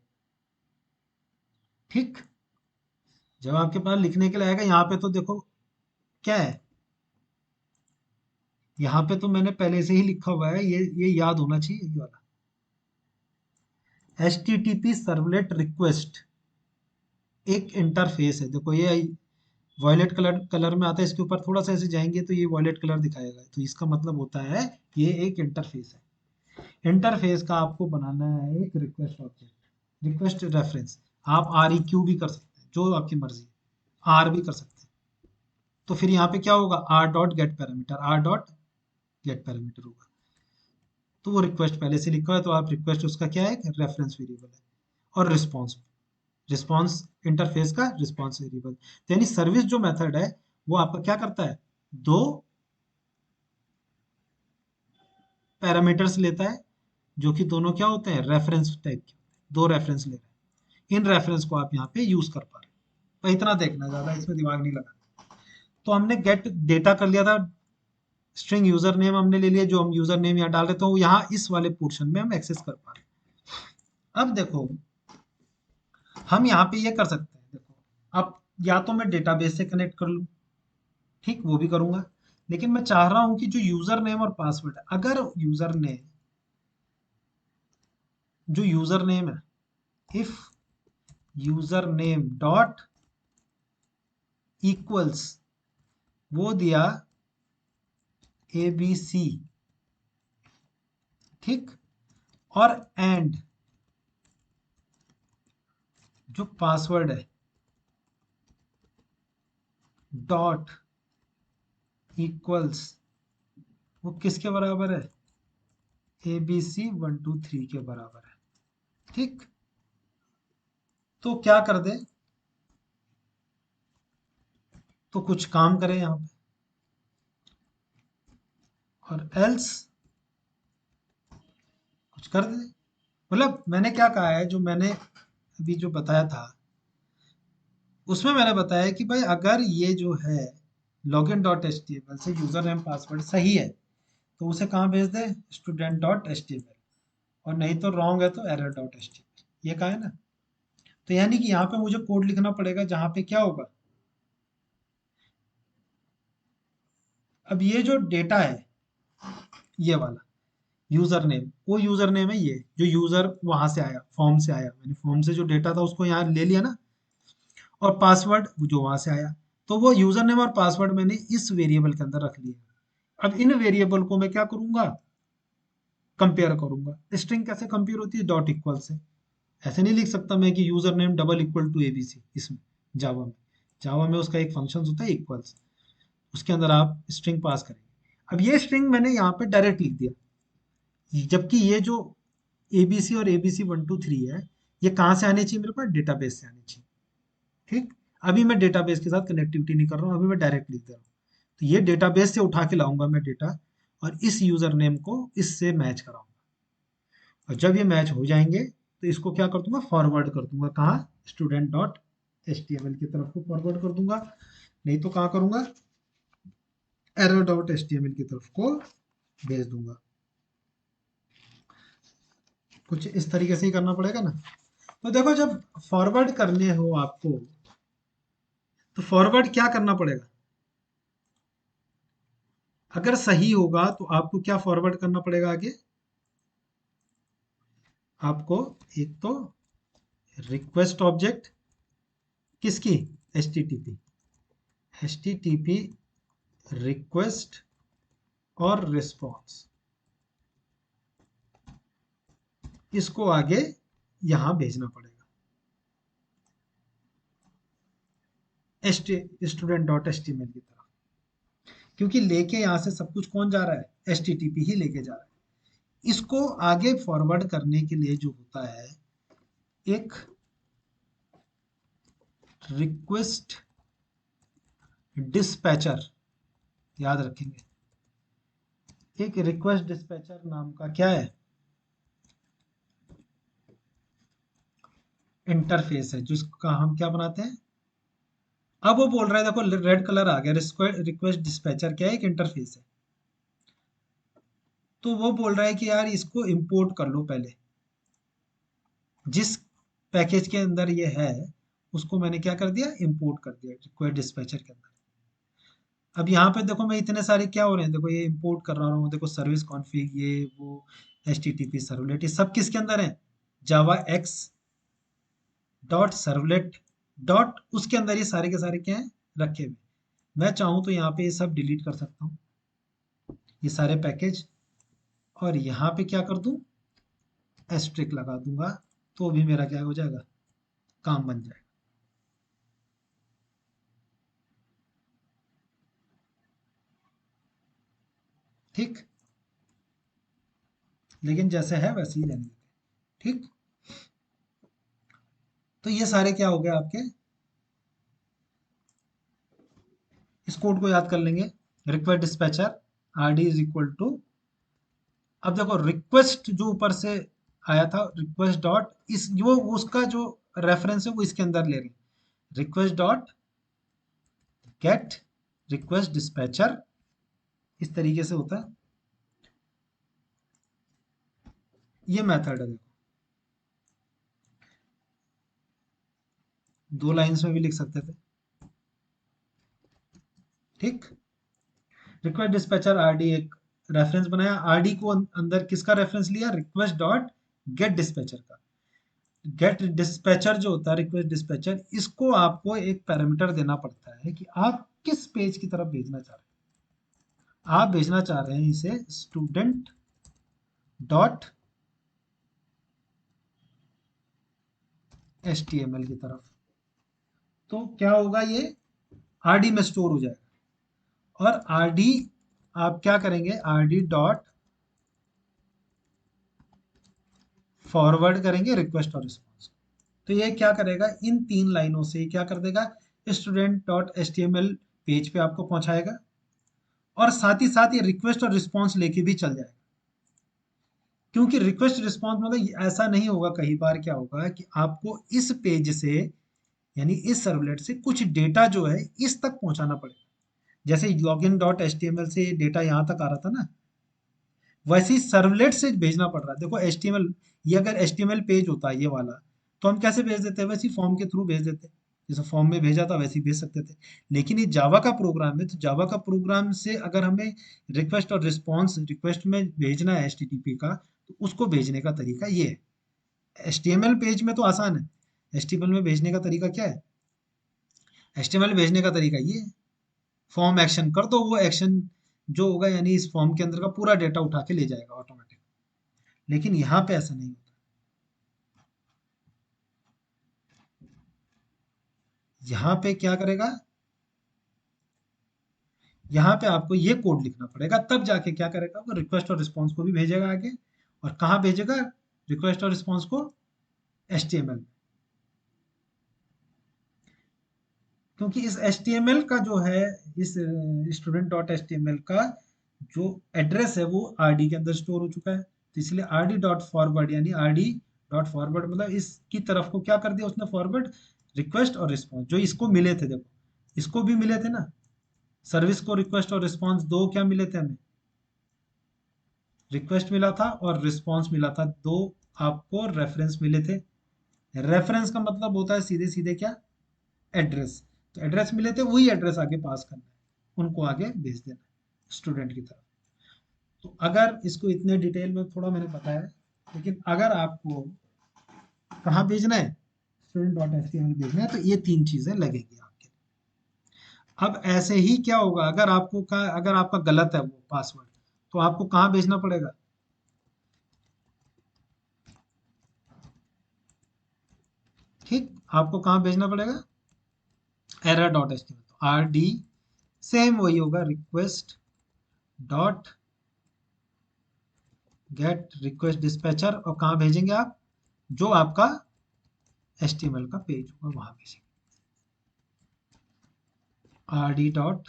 ठीक, जब आपके पास लिखने के लिए आएगा, यहाँ पे तो देखो क्या है, यहाँ पे तो मैंने पहले से ही लिखा हुआ है, ये याद होना चाहिए, ये वाला HTTP सर्वलेट रिक्वेस्ट एक इंटरफेस है। देखो ये वॉयलेट कलर में आता है, इसके ऊपर थोड़ा सा ऐसे जाएंगे तो ये वॉयलेट कलर दिखाएगा, तो इसका मतलब होता है ये एक इंटरफेस है। इंटरफेस का आपको बनाना है एक रिक्वेस्ट ऑब्जेक्ट, रिक्वेस्ट रेफरेंस। आप REQ भी कर सकते हैं, जो आपकी मर्जी, आर भी कर सकते हैं। तो फिर यहाँ पे क्या होगा, R dot gate parameter, R dot gate parameter होगा। तो वो रिक्वेस्ट पहले से लिखा है, तो आप रिक्वेस्ट उसका क्या है, रेफरेंस वेरिएबल है। और रिस्पॉन्स, रिस्पॉन्स इंटरफेस का रिस्पॉन्स वेरिएबल। तो यानी सर्विस जो मेथड है वो आपका क्या करता है, दो पैरामीटर्स लेता है, जो कि दोनों क्या होते हैं, रेफरेंस टाइप के, दो रेफरेंस ले रहे हैं। इन रेफरेंस को आप यहाँ पे यूज कर पा रहे हैं। तो इतना देखना, ज्यादा इसमें दिमाग नहीं लगा। तो हमने गेट डेटा कर लिया था, स्ट्रिंग यूजर नेम हमने ले लिया, जो हम यूजर नेम यहाँ डाल रहे थे वो यहाँ इस वाले पोर्शन में हम एक्सेस कर पा रहे हैं। अब देखो हम यहाँ पे ये कर सकते हैं, देखो अब या तो मैं डेटाबेस से कनेक्ट कर लूँ, ठीक, वो भी करूंगा, लेकिन मैं चाह रहा हूं कि जो यूजर नेम और पासवर्ड है, अगर यूजर ने जो यूजर नेम है, if user name dot equals, वो दिया ABC, ठीक, और एंड जो पासवर्ड है डॉट इक्वल्स, वो किसके बराबर है, ABC 1 2 3 के बराबर है। ठीक, तो क्या कर दे, तो कुछ काम करे यहाँ पे, और एल्स कुछ कर दे। मतलब मैंने क्या कहा है, जो मैंने अभी जो बताया था उसमें मैंने बताया कि भाई अगर ये जो है login dot H T M L से यूजर नेम पासवर्ड सही है, तो उसे कहाँ भेज दे, student dot H T M L, और नहीं तो रॉन्ग है तो error dot H T M L, ये कहा है ना। तो यानी कि यहाँ पे मुझे कोड लिखना पड़ेगा जहाँ पे क्या होगा, अब ये जो डेटा है, ये वाला यूजर नेम, वो यूजर नेम है, ये जो यूजर वहां से आया, फॉर्म से आया, मैंने फॉर्म से जो डेटा था उसको यहाँ ले लिया ना, और पासवर्ड जो वहां से आया, तो वो यूजर नेम और पासवर्ड मैंने इस वेरिएबल के अंदर रख लिया। अब इन वेरिएबल को मैं क्या करूंगा, कंपेयर करूंगा। स्ट्रिंग कैसे कंपेयर होती है, डॉट इक्वल से। ऐसे नहीं लिख सकता मैं कि user name double equal to ABC, इसमें जावा में, जावा में उसका एक फंक्शन होता है इक्वल्स, उसके अंदर आप स्ट्रिंग पास करेंगे। अब ये स्ट्रिंग मैंने यहाँ पे डायरेक्ट लिख दिया, जबकि ये जो ABC और ABC 1 2 3 है, ये कहाँ से आनी चाहिए, मेरे पास डेटाबेस से आनी चाहिए। ठीक, अभी मैं डेटाबेस के साथ कनेक्टिविटी नहीं कर रहा हूँ, अभी मैं डायरेक्ट लिख दे रहा हूँ। तो ये डेटाबेस से उठा के लाऊंगा मैं डेटा, और इस यूजर नेम को इससे मैच कराऊंगा, और जब ये मैच हो जाएंगे तो इसको क्या कर दूंगा, फॉरवर्ड कर दूंगा, कहाँ, स्टूडेंट डॉट HTML की तरफ को फॉरवर्ड कर दूंगा। नहीं तो कहाँ करूंगा, error dot H T M L की तरफ को भेज दूंगा। कुछ इस तरीके से ही करना पड़ेगा ना। तो देखो, जब फॉरवर्ड करने हो आपको, तो फॉरवर्ड क्या करना पड़ेगा? अगर सही होगा तो आपको क्या फॉरवर्ड करना पड़ेगा आगे? आपको एक तो रिक्वेस्ट ऑब्जेक्ट, किसकी? H T T P, H T T P request और रिस्पॉन्स, इसको आगे यहां भेजना पड़ेगा, H T student dot H T M L की तरफ। क्योंकि लेके यहां से सब कुछ कौन जा रहा है? एच टी टी पी ही लेके जा रहा है। इसको आगे फॉरवर्ड करने के लिए जो होता है, एक रिक्वेस्ट डिस्पैचर, याद रखेंगे, एक रिक्वेस्ट डिस्पैचर नाम का क्या है? इंटरफेस है, जिसका हम क्या बनाते हैं। अब वो बोल रहा है, देखो रेड कलर आ गया, रिक्वेस्ट डिस्पैचर क्या है? एक इंटरफेस है। तो वो बोल रहा है कि यार इसको इंपोर्ट कर लो पहले, जिस पैकेज के अंदर ये है उसको मैंने क्या कर दिया? इंपोर्ट कर दिया रिक्वेस्ट डिस्पैचर के अंदर। अब यहाँ पे देखो, मैं इतने सारे क्या हो रहे हैं, देखो ये इंपोर्ट कर रहा हूँ, देखो सर्विस कॉन्फ़िग, ये वो, H T T P servlet, ये सब किसके अंदर है? जावा एक्स डॉट सर्वलेट डॉट, उसके अंदर ये सारे के सारे क्या है? रखे हुए। मैं चाहूँ तो यहाँ पे ये सब डिलीट कर सकता हूँ, ये सारे पैकेज, और यहाँ पे क्या कर दूँ? एस्ट्रिक लगा दूंगा, तो भी मेरा क्या हो जाएगा? काम बन जाएगा। ठीक, लेकिन जैसे है वैसे ही रहने देते। ठीक, तो ये सारे क्या हो गए आपके? इस कोड को याद कर लेंगे। Request dispatcher R D is equal to, अब देखो रिक्वेस्ट जो ऊपर से आया था, रिक्वेस्ट डॉट, इस वो उसका जो रेफरेंस है वो इसके अंदर ले रहे हैं, request dot get request dispatcher, इस तरीके से होता है। ये मेथड है, देखो दो लाइंस में भी लिख सकते थे। ठीक, रिक्वेस्ट डिस्पैचर आरडी एक रेफरेंस बनाया, आरडी को अंदर किसका रेफरेंस लिया? रिक्वेस्ट डॉट गेट डिस्पैचर का। गेट डिस्पैचर जो होता है, रिक्वेस्ट डिस्पैचर, इसको आपको एक पैरामीटर देना पड़ता है कि आप किस पेज की तरफ भेजना चाह रहे हैं। आप भेजना चाह रहे हैं इसे student dot H T M L की तरफ, तो क्या होगा? ये आरडी में स्टोर हो जाएगा। और आरडी आप क्या करेंगे? आरडी डॉट फॉरवर्ड करेंगे रिक्वेस्ट और रिस्पॉन्स। तो ये क्या करेगा? इन तीन लाइनों से क्या कर देगा? Student dot H T M L page पे आपको पहुंचाएगा, और साथ ही साथ ये रिक्वेस्ट और रिस्पॉन्स लेके भी चल जाएगा। क्योंकि रिक्वेस्ट रिस्पॉन्स मतलब ऐसा नहीं होगा, कई बार क्या होगा कि आपको इस पेज से, यानी इस सर्वलेट से कुछ डेटा जो है इस तक पहुंचाना पड़ेगा। जैसे login dot H T M L से डेटा यहाँ तक आ रहा था ना, वैसे ही सर्वलेट से भेजना पड़ रहा है। देखो एच टी एम एल, ये अगर H T M L page होता है ये वाला, तो हम कैसे भेज देते हैं? वैसे ही फॉर्म के थ्रू भेज देते, जैसे फॉर्म में भेजा था वैसे ही भेज सकते थे। लेकिन ये जावा का प्रोग्राम है, तो जावा का प्रोग्राम से अगर हमें रिक्वेस्ट और रिस्पॉन्स, रिक्वेस्ट में भेजना है एच टी टी पी का, तो उसको भेजने का तरीका ये है। H T M L page में तो आसान है, एच टी एम एल में भेजने का तरीका क्या है? एच टी एम एल भेजने का तरीका ये है, फॉर्म एक्शन कर दो, वो एक्शन जो होगा यानी इस फॉर्म के अंदर का पूरा डेटा उठा के ले जाएगा ऑटोमेटिक। लेकिन यहाँ पे ऐसा नहीं होता। यहाँ पे क्या करेगा? यहाँ पे आपको ये कोड लिखना पड़ेगा, तब जाके क्या करेगा? वो रिक्वेस्ट और रिस्पॉन्स को भी भेजेगा आगे। और कहाँ भेजेगा रिक्वेस्ट और रिस्पॉन्स को? H T M L. क्योंकि इस एच टी एम एल का जो है, इस student dot H T M L का जो एड्रेस है वो आर डी के अंदर स्टोर हो चुका है। तो इसलिए आर डी डॉट फॉरवर्ड, यानी आर डी डॉट फॉरवर्ड मतलब इसकी तरफ को क्या कर दिया उसने? फॉरवर्ड रिक्वेस्ट और रिस्पॉन्स जो इसको मिले थे, देखो इसको भी मिले थे ना, सर्विस को रिक्वेस्ट और रिस्पॉन्स दो क्या मिले थे हमें, रिक्वेस्ट मिला था और रिस्पॉन्स मिला था, दो आपको रेफरेंस मिले थे। रेफरेंस का मतलब होता है सीधे सीधे क्या, एड्रेस। तो एड्रेस मिले थे, वही एड्रेस आगे पास करना है, उनको आगे भेज देना है स्टूडेंट की तरफ। तो अगर इसको इतने डिटेल में थोड़ा मैंने बताया है, लेकिन अगर आपको कहाँ भेजना है, student dot H T M L भेजना है, तो ये तीन चीजें लगेगी आपके। अब ऐसे ही क्या होगा, अगर आपका गलत है वो पासवर्ड, तो आपको कहाँ भेजना पड़ेगा, ठीक, आपको कहाँ भेजना पड़ेगा, error dot H T M L, तो आर डी सेम वही होगा, request dot get request dispatcher, और कहाँ भेजेंगे आप, जो आपका एच टी एम एल का पेज होगा वहां भेजेंगे, R D dot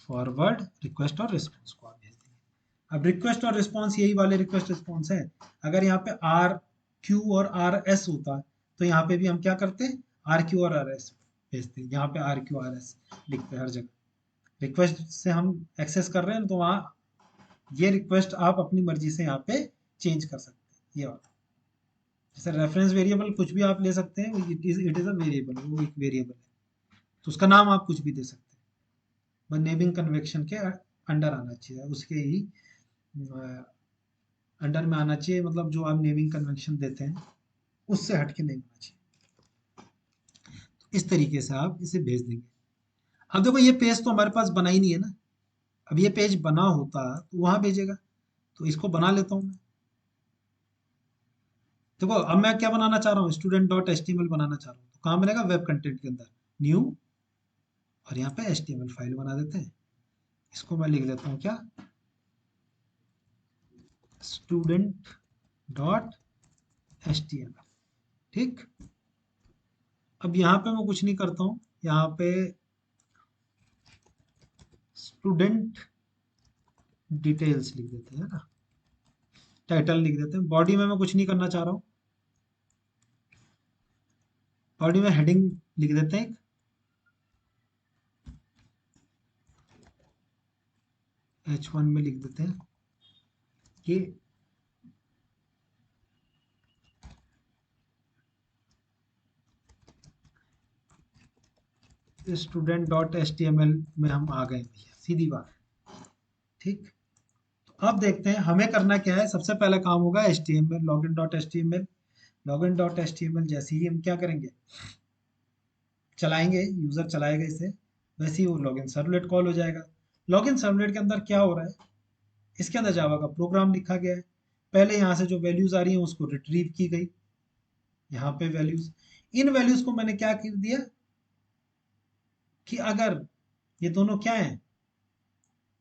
forward request और रिस्पॉन्स को आप भेज देंगे। अब रिक्वेस्ट और रिस्पॉन्स यही वाले रिक्वेस्ट रिस्पॉन्स है। अगर यहाँ पे आर क्यू और आर एस होता तो यहाँ पे भी हम क्या करते, आर क्यू और आर एस भेजते, यहाँ पे आर क्यू आर एस लिखते हर जगह। रिक्वेस्ट से हम एक्सेस कर रहे हैं तो वहाँ ये रिक्वेस्ट आप अपनी मर्जी से यहाँ पे चेंज कर सकते हैं, ये वाला। जैसे रेफरेंस वेरिएबल कुछ भी आप ले सकते हैं, इट इज अ वेरिएबल, वो एक वेरिएबल है, तो उसका नाम आप कुछ भी दे सकते हैं, बस नेमिंग कन्वेक्शन के अंडर आना चाहिए, उसके ही अंडर में आना चाहिए, मतलब जो आप नेमिंग कन्वेंशन देते हैं उससे हट के नहीं होना चाहिए। तो इस तरीके से आप इसे भेज देंगे। अब देखो ये पेज तो हमारे पास बना ही नहीं है ना, अब ये पेज बना होता तो वहां भेजेगा, तो इसको बना लेता हूँ मैं। देखो अब मैं क्या बनाना चाह रहा हूँ, student dot H T M L बनाना चाह रहा हूँ, तो कहाँ बनेगा, वेब कंटेंट के अंदर, न्यू, और यहाँ पे H T M L file बना देते हैं। इसको मैं लिख देता हूँ क्या, student dot H T M L, ठीक। अब यहाँ पे मैं कुछ नहीं करता हूँ, यहाँ पे स्टूडेंट डिटेल्स लिख देते हैं ना, टाइटल लिख देते हैं। बॉडी में मैं कुछ नहीं करना चाह रहा हूँ, बॉडी में हेडिंग लिख देते हैं, H1 में लिख देते हैं कि student dot H T M L में हम आ गए भैया, सीधी बात, ठीक। तो अब देखते हैं हमें करना क्या है, सबसे पहला काम होगा H T M L, log in dot H T M L. Log in dot H T M L जैसे ही हम क्या करेंगे, चलाएंगे, यूजर चलाएगा इसे, वैसे ही वो लॉगिन सर्वलेट कॉल हो जाएगा। लॉगिन सर्वलेट के अंदर क्या हो रहा है, इसके अंदर जावा का प्रोग्राम लिखा गया है। पहले यहाँ से जो वैल्यूज आ रही हैं उसको रिट्रीव की गई, यहाँ पे वैल्यूज, इन वैल्यूज को मैंने क्या कर दिया कि अगर ये दोनों क्या है,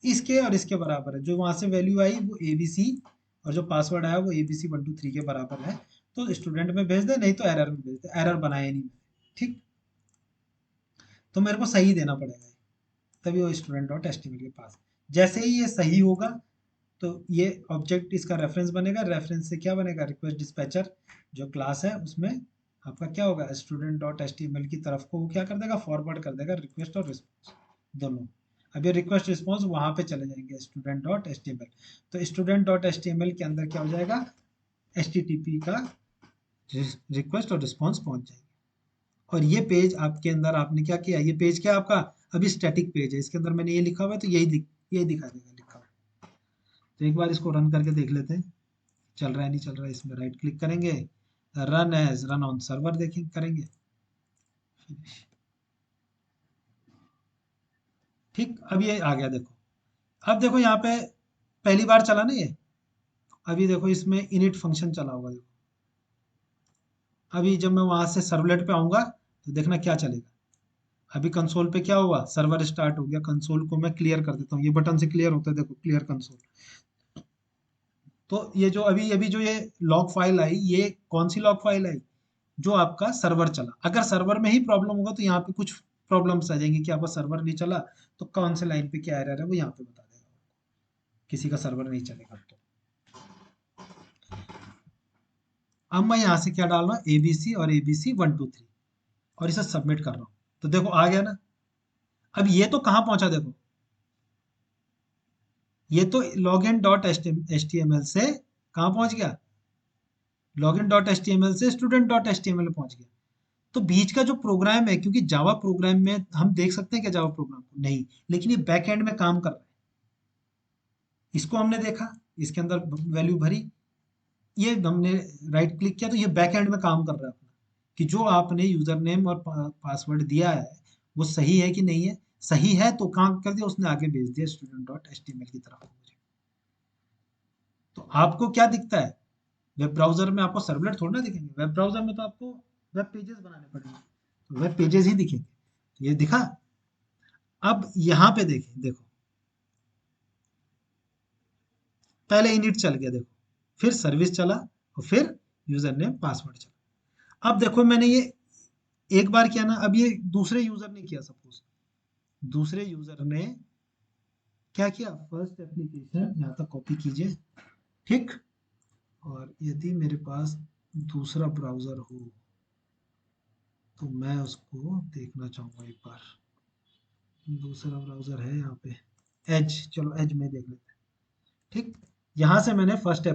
इसके और इसके बराबर है, जो वहां से वैल्यू आई वो एबीसी, और जो पासवर्ड आया वो एबीसी 123 के बराबर है, तो स्टूडेंट में भेज दे, नहीं तो एरर में भेज दे, एरर बनाया नहीं मैंने, ठीक। तो मेरे को सही देना पड़ेगा, तभी वो स्टूडेंट डॉट एचटीएमएल के पास, जैसे ही ये सही होगा तो ये ऑब्जेक्ट इसका रेफरेंस बनेगा, रेफरेंस से क्या बनेगा, रिक्वेस्ट डिस्पैचर जो क्लास है उसमें आपका क्या होगा, student dot H T M L की तरफ को वो क्या कर देगा, फॉरवर्ड कर देगा रिक्वेस्ट और रिस्पॉन्स दोनों। अब ये रिक्वेस्ट रिस्पॉन्स वहां पे चले जाएंगे student dot H T M L, तो student dot H T M L के अंदर क्या हो जाएगा, एच टी टी पी का रिक्वेस्ट और रिस्पॉन्स पहुंच जाएगी। और ये पेज आपके अंदर आपने क्या किया, ये पेज क्या आपका अभी स्टैटिक पेज है, इसके अंदर मैंने ये लिखा हुआ है तो यही दिखा देगा लिखा हुआ। तो एक बार इसको रन करके देख लेते हैं, चल रहा है नहीं चल रहा है, इसमें राइट क्लिक करेंगे, run as, run on server देखें करेंगे, ठीक। अब ये आ गया देखो, अब देखो यहाँ पे पहली बार चला ना ये, अभी देखो इसमें इनिट फंक्शन चला होगा देखो, अभी जब मैं वहां से सर्वलेट पे आऊंगा तो देखना क्या चलेगा। अभी कंसोल पे क्या हुआ, सर्वर स्टार्ट हो गया, कंसोल को मैं क्लियर कर देता हूँ, ये बटन से क्लियर होता है देखो, क्लियर कंसोल। तो ये जो अभी अभी जो ये लॉग फाइल आई, ये कौन सी लॉग फाइल आई, जो आपका सर्वर चला। अगर सर्वर में ही प्रॉब्लम होगा तो यहाँ पे कुछ प्रॉब्लम्स आ जाएंगी कि आपका सर्वर नहीं चला, तो कौन से लाइन पे क्या एरर है वो यहाँ पे बता देगा, किसी का सर्वर नहीं चलेगा तो। अब मैं यहाँ से क्या डाल रहा हूँ, एबीसी और एबीसी 123, और इसे सबमिट कर रहा हूँ, तो देखो आ गया ना। अब ये तो कहाँ पहुंचा देखो, ये तो login dot H T M L से कहाँ पहुंच गया, login dot H T M L से student dot H T M L पहुंच गया। तो बीच का जो प्रोग्राम है, क्योंकि जावा प्रोग्राम में हम देख सकते हैं क्या जावा प्रोग्राम को, नहीं, लेकिन ये बैक एंड में काम कर रहा है। इसको हमने देखा, इसके अंदर वैल्यू भरी, ये हमने राइट क्लिक किया तो ये बैक एंड में काम कर रहा है अपना, कि जो आपने यूजर नेम और पासवर्ड दिया है वो सही है कि नहीं है। सही है तो काम कर दिया, उसने आगे भेज दिया student dot H T M L की तरफ मुझे। तो आपको क्या दिखता है, वेब ब्राउजर में आपको सर्वलेट थोड़ा ना दिखेंगे, वेब ब्राउजर में तो आपको वेब पेजेस बनाने पड़ेंगे, तो वेब पेजेस ही दिखेंगे। ये दिखा। अब यहाँ पे देखें, देखो पहले इनिट चल गया, देखो फिर सर्विस चला और फिर यूजर नेम पासवर्ड चला। अब देखो मैंने ये एक बार किया ना, अब ये दूसरे यूजर ने किया, सपोज दूसरे यूजर ने क्या किया, फर्स्ट एप्लीकेशन यहाँ तक कॉपी कीजिए, ठीक। और यदि मेरे पास दूसरा ब्राउजर हो तो मैं उसको देखना चाहूंगा एक बार। दूसरा ब्राउजर है यहाँ पे, एज, चलो एज में देख लेते हैं, ठीक। यहाँ से मैंने फर्स्ट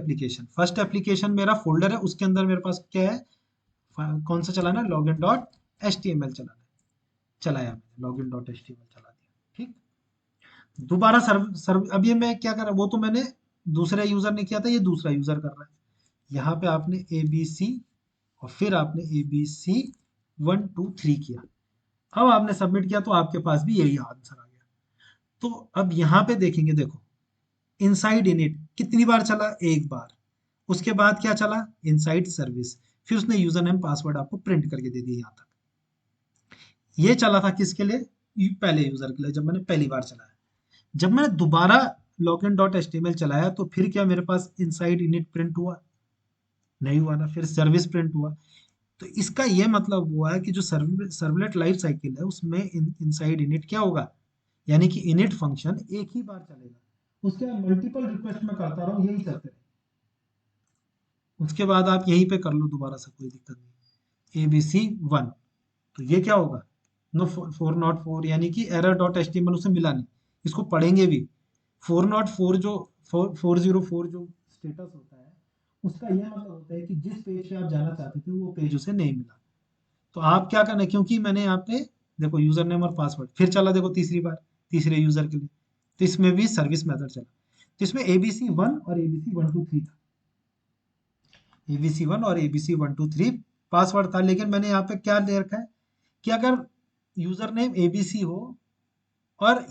एप्लीकेशन मेरा फोल्डर है, उसके अंदर मेरे पास क्या है, कौन सा चलाना है, login dot H T M L चलाना है। चलाया मैंने, login dot H T M L चला दिया, ठीक। दोबारा सर्व सर्व अब ये मैं क्या कर रहा, वो तो मैंने दूसरे यूजर ने किया था, ये दूसरा यूजर कर रहा है। यहाँ पे आपने ए बी सी और फिर आपने ए बी सी 1 2 3 किया। अब आपने सबमिट किया तो आपके पास भी यही आंसर आ गया। तो अब यहाँ पे देखेंगे, देखो इनसाइड इनिट कितनी बार चला, एक बार। उसके बाद क्या चला, इनसाइड सर्विस, फिर उसने यूजर नेम पासवर्ड आपको प्रिंट करके दे दिया यहाँ तक। ये चला था किसके लिए, पहले यूजर के लिए, जब मैंने पहली बार चलाया। जब मैंने दोबारा login dot H T M L चलाया तो फिर क्या मेरे पास इनसाइड इनिट प्रिंट हुआ, नहीं हुआ ना, फिर सर्विस प्रिंट हुआ। तो इसका ये मतलब हुआ है कि जो सर्वलेट लाइफ साइकिल है उसमें इनसाइड इनिट क्या होगा, यानी कि इनिट फंक्शन एक ही बार चलेगा, उसके बाद मल्टीपल रिक्वेस्ट में करता रहूं, यही चलते रहे। उसके बाद आप यहीं पे कर लो दोबारा से, कोई दिक्कत नहीं। ए बी सी 1, तो ये क्या होगा, नो 404, यानी कि error dot H T M L उसे मिला नहीं। इसको पढ़ेंगे भी, 404 जो 404 जो स्टेटस होता है, उसका यह मतलब होता है कि जिस पेज पे आप जाना चाहते थे वो पेज उसे नहीं मिला। तो आप क्या करना है, क्योंकि मैंने यहाँ पे देखो यूजर नेम और पासवर्ड फिर चला, देखो तीसरी बार तीसरे यूजर के लिए, तो इसमें भी सर्विस मेथड चला। तो इसमें एबीसी 1 और एबीसी 1 2 3 था, एबीसी 1 और एबीसी 1 2 3 पासवर्ड था। लेकिन मैंने यहाँ पे क्या दे रखा है कि अगर यूजर नेम एबीसी हो और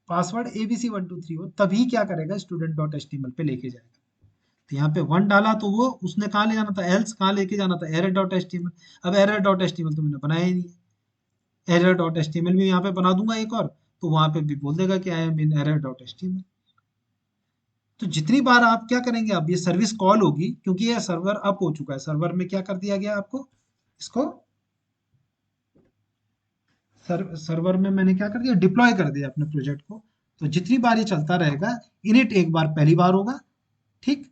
पासवर्ड abc123 हो, तभी क्या करेगा, student dot H T M L पे लेके जाएगा। तो यहाँ पे 1 डाला तो वो उसने कहाँ ले जाना था, एल्स कहाँ लेके जाना था, error dot H T M L. अब error dot H T M L तो मैंने बनाया ही नहीं है, error dot H T M L भी यहाँ पे बना दूंगा एक और, तो वहां पे भी बोल देगा कि I am in error dot H T M L. तो जितनी बार आप क्या करेंगे, अब ये सर्विस कॉल होगी, क्योंकि ये सर्वर अप हो चुका है, सर्वर में क्या कर दिया गया आपको, इसको सर्वर में मैंने क्या कर दिया, डिप्लॉय कर दिया अपने प्रोजेक्ट को। तो जितनी बार ये चलता रहेगा, इनिट एक बार पहली बार होगा, ठीक।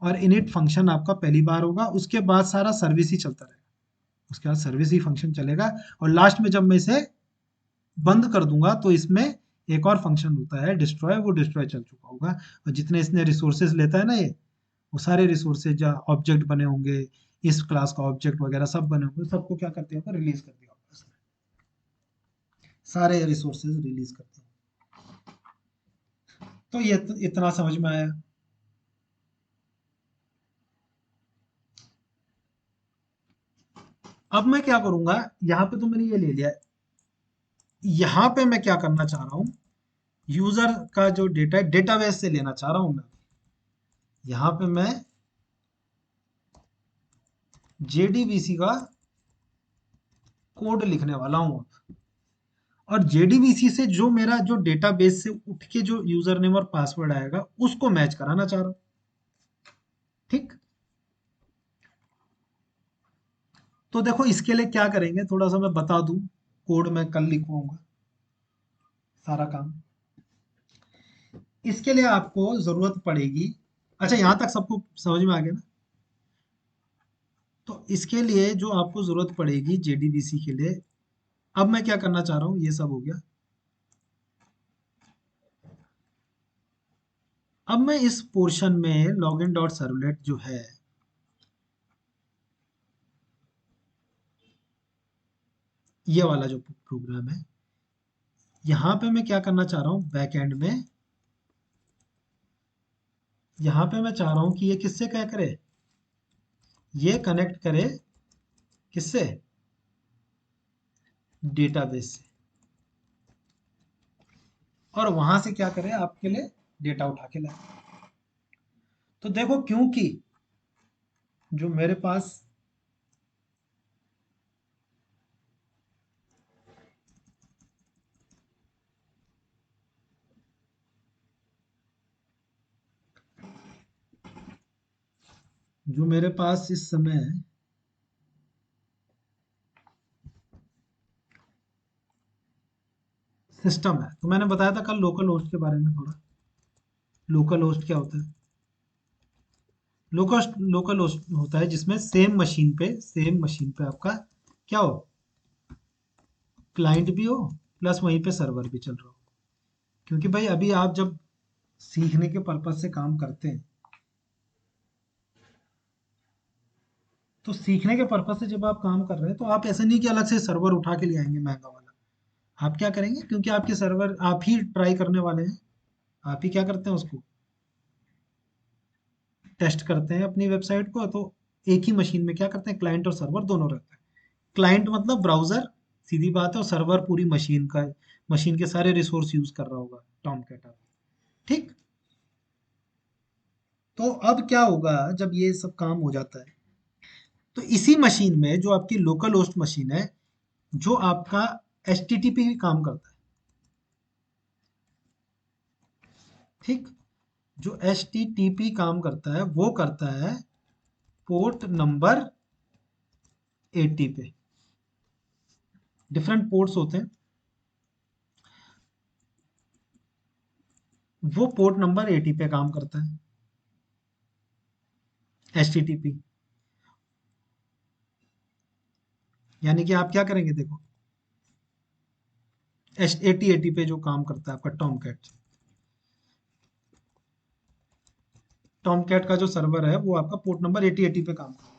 और इनिट फंक्शन आपका पहली बार होगा, उसके बाद सारा सर्विस ही चलता रहेगा, उसके बाद सर्विस ही फंक्शन चलेगा। और लास्ट में जब मैं इसे बंद कर दूंगा तो इसमें एक और फंक्शन होता है डिस्ट्रॉय, वो डिस्ट्रॉय चल चुका होगा। और जितने इसने रिसोर्सेज लेता है ना ये, वो सारे रिसोर्सेज जो ऑब्जेक्ट बने होंगे, इस क्लास का ऑब्जेक्ट वगैरह सब बने होंगे, सबको क्या करते होगा, रिलीज कर दिया होगा इसने। सारे रिसोर्सेज रिलीज करते हैं। तो ये इतना समझ में आया। अब मैं क्या करूंगा, यहाँ पे तो मैंने ये ले लिया, यहाँ पे मैं क्या करना चाह रहा हूँ, यूजर का जो डेटा है डेटाबेस से लेना चाह रहा हूँ मैं। यहाँ पे मैं जेडीबीसी का कोड लिखने वाला हूँ। और जेडीबीसी से जो मेरा जो डेटाबेस से उठ के जो यूजर नेम और पासवर्ड आएगा उसको मैच कराना चाह रहा हूँ, ठीक। तो देखो इसके लिए क्या करेंगे, थोड़ा सा मैं बता दूं, कोड मैं कल लिखवाऊंगा सारा काम। इसके लिए आपको जरूरत पड़ेगी, अच्छा यहाँ तक सबको समझ में आ गया ना। तो इसके लिए जो आपको जरूरत पड़ेगी जेडीबीसी के लिए, अब मैं क्या करना चाह रहा हूँ, ये सब हो गया। अब मैं इस पोर्शन में लॉगिन डॉट सर्वलेट जो है, ये वाला जो प्रोग्राम है, यहाँ पे मैं क्या करना चाह रहा हूँ बैक एंड में, यहाँ पे मैं चाह रहा हूँ कि ये किससे क्या करे, ये कनेक्ट करे किससे, डेटाबेस से, और वहां से क्या करे आपके लिए डेटा उठा के लाए। तो देखो, क्योंकि जो मेरे पास इस समय सिस्टम है, तो मैंने बताया था कल लोकल होस्ट के बारे में थोड़ा। लोकल होस्ट क्या होता है? लोकल होस्ट होता है जिसमें सेम मशीन पे आपका क्या हो, क्लाइंट भी हो, प्लस वहीं पे सर्वर भी चल रहा हो। क्योंकि भाई अभी आप जब सीखने के पर्पज से काम करते हैं, तो सीखने के पर्पज से जब आप काम कर रहे हैं, तो आप ऐसा नहीं कि अलग से सर्वर उठा के ले आएंगे महंगा वाला। आप क्या करेंगे, क्योंकि आपके सर्वर आप ही ट्राई करने वाले हैं, आप ही क्या करते हैं उसको टेस्ट करते हैं अपनी वेबसाइट को, तो एक ही मशीन में क्या करते हैं, क्लाइंट और सर्वर दोनों रहते हैं। क्लाइंट मतलब ब्राउजर, सीधी बात है, और सर्वर पूरी मशीन के सारे रिसोर्स यूज कर रहा होगा टॉम कैट। ठीक। तो अब क्या होगा जब ये सब काम हो जाता है, तो इसी मशीन में जो आपकी लोकल होस्ट मशीन है, जो आपका एच टी टी पी काम करता है, ठीक, जो एच टी टी पी काम करता है वो करता है पोर्ट नंबर 80 पे। डिफरेंट पोर्ट्स होते हैं, वो पोर्ट नंबर 80 पे काम करता है एच टी टी पी। यानी कि आप क्या करेंगे, देखो, एच 80 पे जो काम करता है आपका टॉम कैट का जो सर्वर है वो आपका पोर्ट नंबर 80 पे काम करता है,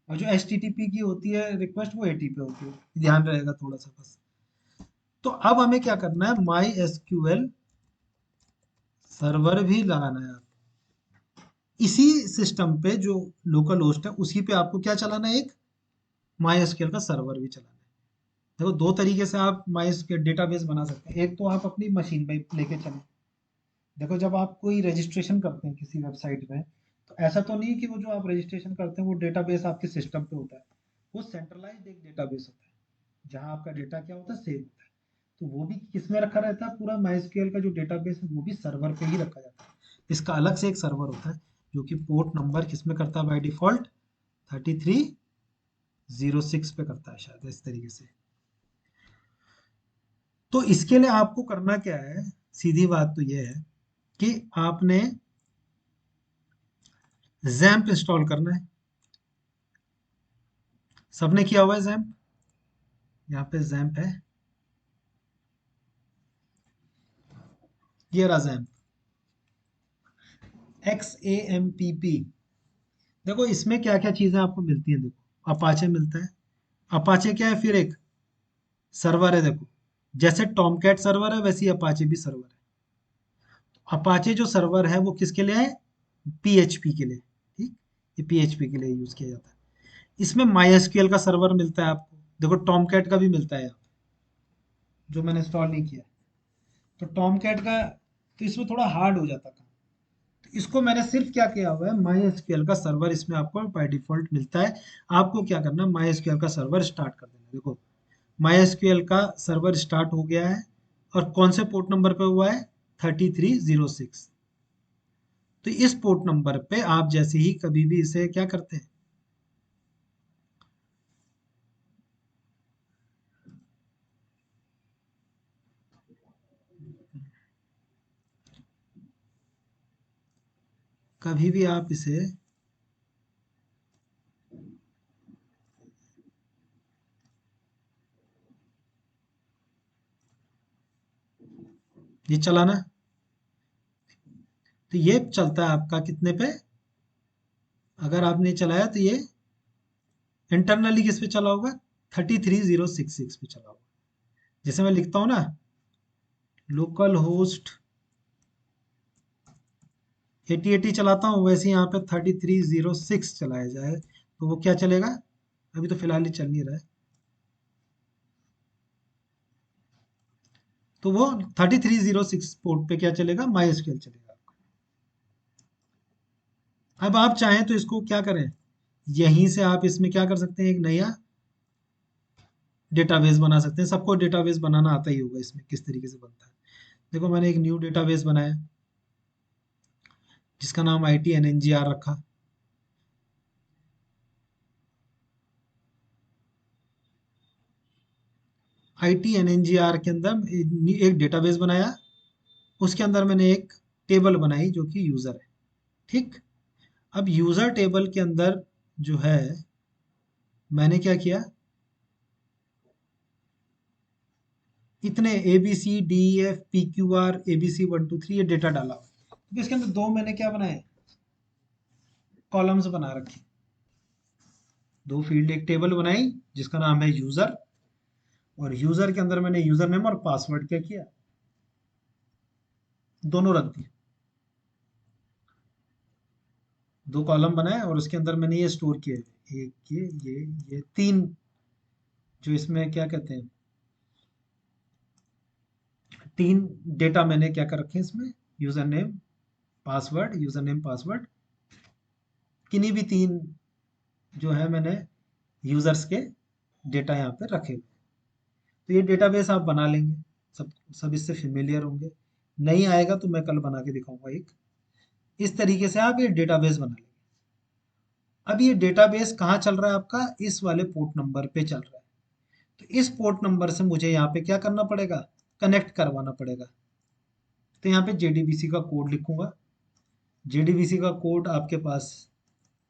और जो एच टी टी पी की होती है रिक्वेस्ट वो 80 पे होती है। ध्यान रहेगा थोड़ा सा बस। तो अब हमें क्या करना है, माई एसक्यूएल सर्वर भी लगाना है। इसी सिस्टम पे जो लोकल होस्ट है उसी पे आपको क्या चलाना है, एक माई एसक्यूएल का सर्वर भी चलाना है। देखो, दो तरीके से आप माई एसक्यूएल डेटाबेस बना सकते हैं। एक तो आप अपनी मशीन पे लेके चलें। देखो, जब आप कोई रजिस्ट्रेशन करते हैं किसी वेबसाइट में, तो ऐसा तो नहीं है कि वो जो आप रजिस्ट्रेशन करते हैं वो डेटाबेस आपके सिस्टम पे होता है। वो सेंट्रलाइज्ड एक डेटाबेस होता है, जहाँ आपका डेटा क्या होता है, सेव होता है। तो वो भी किस में रखा रहता है, पूरा माइस्क्यूएल का जो डेटाबेस है वो भी सर्वर पे ही रखा जाता है। इसका अलग से एक सर्वर होता है, जो कि पोर्ट नंबर किस में करता है बाय डिफॉल्ट, 3306 पे करता है शायद, इस तरीके से। तो इसके लिए आपको करना क्या है, सीधी बात तो ये है कि आपने जैम्प इंस्टॉल करना है। सबने किया हुआ है जैम्प? यहाँ पे जैम्प है, ये रहा जैम्प, XAMPP। देखो, इसमें क्या क्या चीजें आपको मिलती हैं, देखो, अपाचे मिलता है। अपाचे क्या है, फिर एक सर्वर है, देखो, जैसे टॉमकैट सर्वर है वैसे ही अपाचे भी सर्वर है। अपाचे जो सर्वर है वो किसके लिए है, पीएचपी के लिए। ठीक, ये पीएचपी के लिए यूज किया जाता है। इसमें माई का सर्वर मिलता है आपको, देखो टॉमकैट का भी मिलता है यहाँ, जो मैंने इंस्टॉल नहीं किया। तो टॉमकैट का, तो इसमें थोड़ा हार्ड हो जाता था। तो इसको मैंने सिर्फ क्या किया हुआ है, माई एसक्यूएल का सर्वर इसमें आपको बाय डिफॉल्ट मिलता है। आपको क्या करना है, माई एसक्यूएल का सर्वर स्टार्ट कर देना। देखो, माई एसक्यूएल का सर्वर स्टार्ट हो गया है, और कौन से पोर्ट नंबर पे हुआ है, 3306। तो इस पोर्ट नंबर पे आप जैसे ही कभी भी इसे क्या करते हैं, कभी भी आप इसे ये चलाना, तो ये चलता है आपका कितने पे, अगर आपने चलाया तो ये इंटरनली किस पे चला होगा, 33066 पे चला होगा। जैसे मैं लिखता हूँ ना, लोकल होस्ट 8080 चलाता हूँ, वैसे यहाँ पे 3306 चलाया जाए तो वो क्या चलेगा, अभी तो फिलहाल ही चल नहीं रहा है, तो वो 3306 पोर्ट पे क्या चलेगा, माई एसक्यूएल चलेगा। अब आप चाहें तो इसको क्या करें, यहीं से आप इसमें क्या कर सकते हैं, एक नया डेटाबेस बना सकते हैं। सबको डेटाबेस बनाना आता ही होगा, इसमें किस तरीके से बनता है। देखो मैंने एक न्यू डेटाबेस बनाया जिसका नाम ITNNGR रखा। ITNNGR के अंदर एक डेटाबेस बनाया, उसके अंदर मैंने एक टेबल बनाई जो कि यूज़र है। ठीक, अब यूज़र टेबल के अंदर जो है, मैंने क्या किया, इतने ABCDEFPQR ABC 1 2 3 ये डेटा डाला। तो इसके अंदर दो मैंने क्या बनाए, कॉलम्स बना रखे, दो फील्ड, एक टेबल बनाई जिसका नाम है यूज़र, और यूज़र के अंदर मैंने यूज़र नेम और पासवर्ड क्या किया, दोनों रख दिए। दो कॉलम बनाए और उसके अंदर मैंने ये स्टोर किए, एक ये तीन, जो इसमें क्या कहते हैं, तीन डेटा मैंने क्या कर रखे हैं इसमें, user name password, user name password, किन्हीं भी तीन जो है मैंने यूजर्स के डेटा यहाँ पे रखे हुए। तो ये डेटाबेस आप बना लेंगे, सब इससे फेमिलियर होंगे। नहीं आएगा तो मैं कल बना के दिखाऊंगा एक, इस तरीके से आप ये डेटाबेस बना लेंगे। अब ये डेटाबेस कहाँ चल रहा है आपका, इस वाले पोर्ट नंबर पे चल रहा है। तो इस पोर्ट नंबर से मुझे यहाँ पे क्या करना पड़ेगा, कनेक्ट करवाना पड़ेगा। तो यहाँ पे JDBC का कोड लिखूंगा। JDBC का कोड आपके पास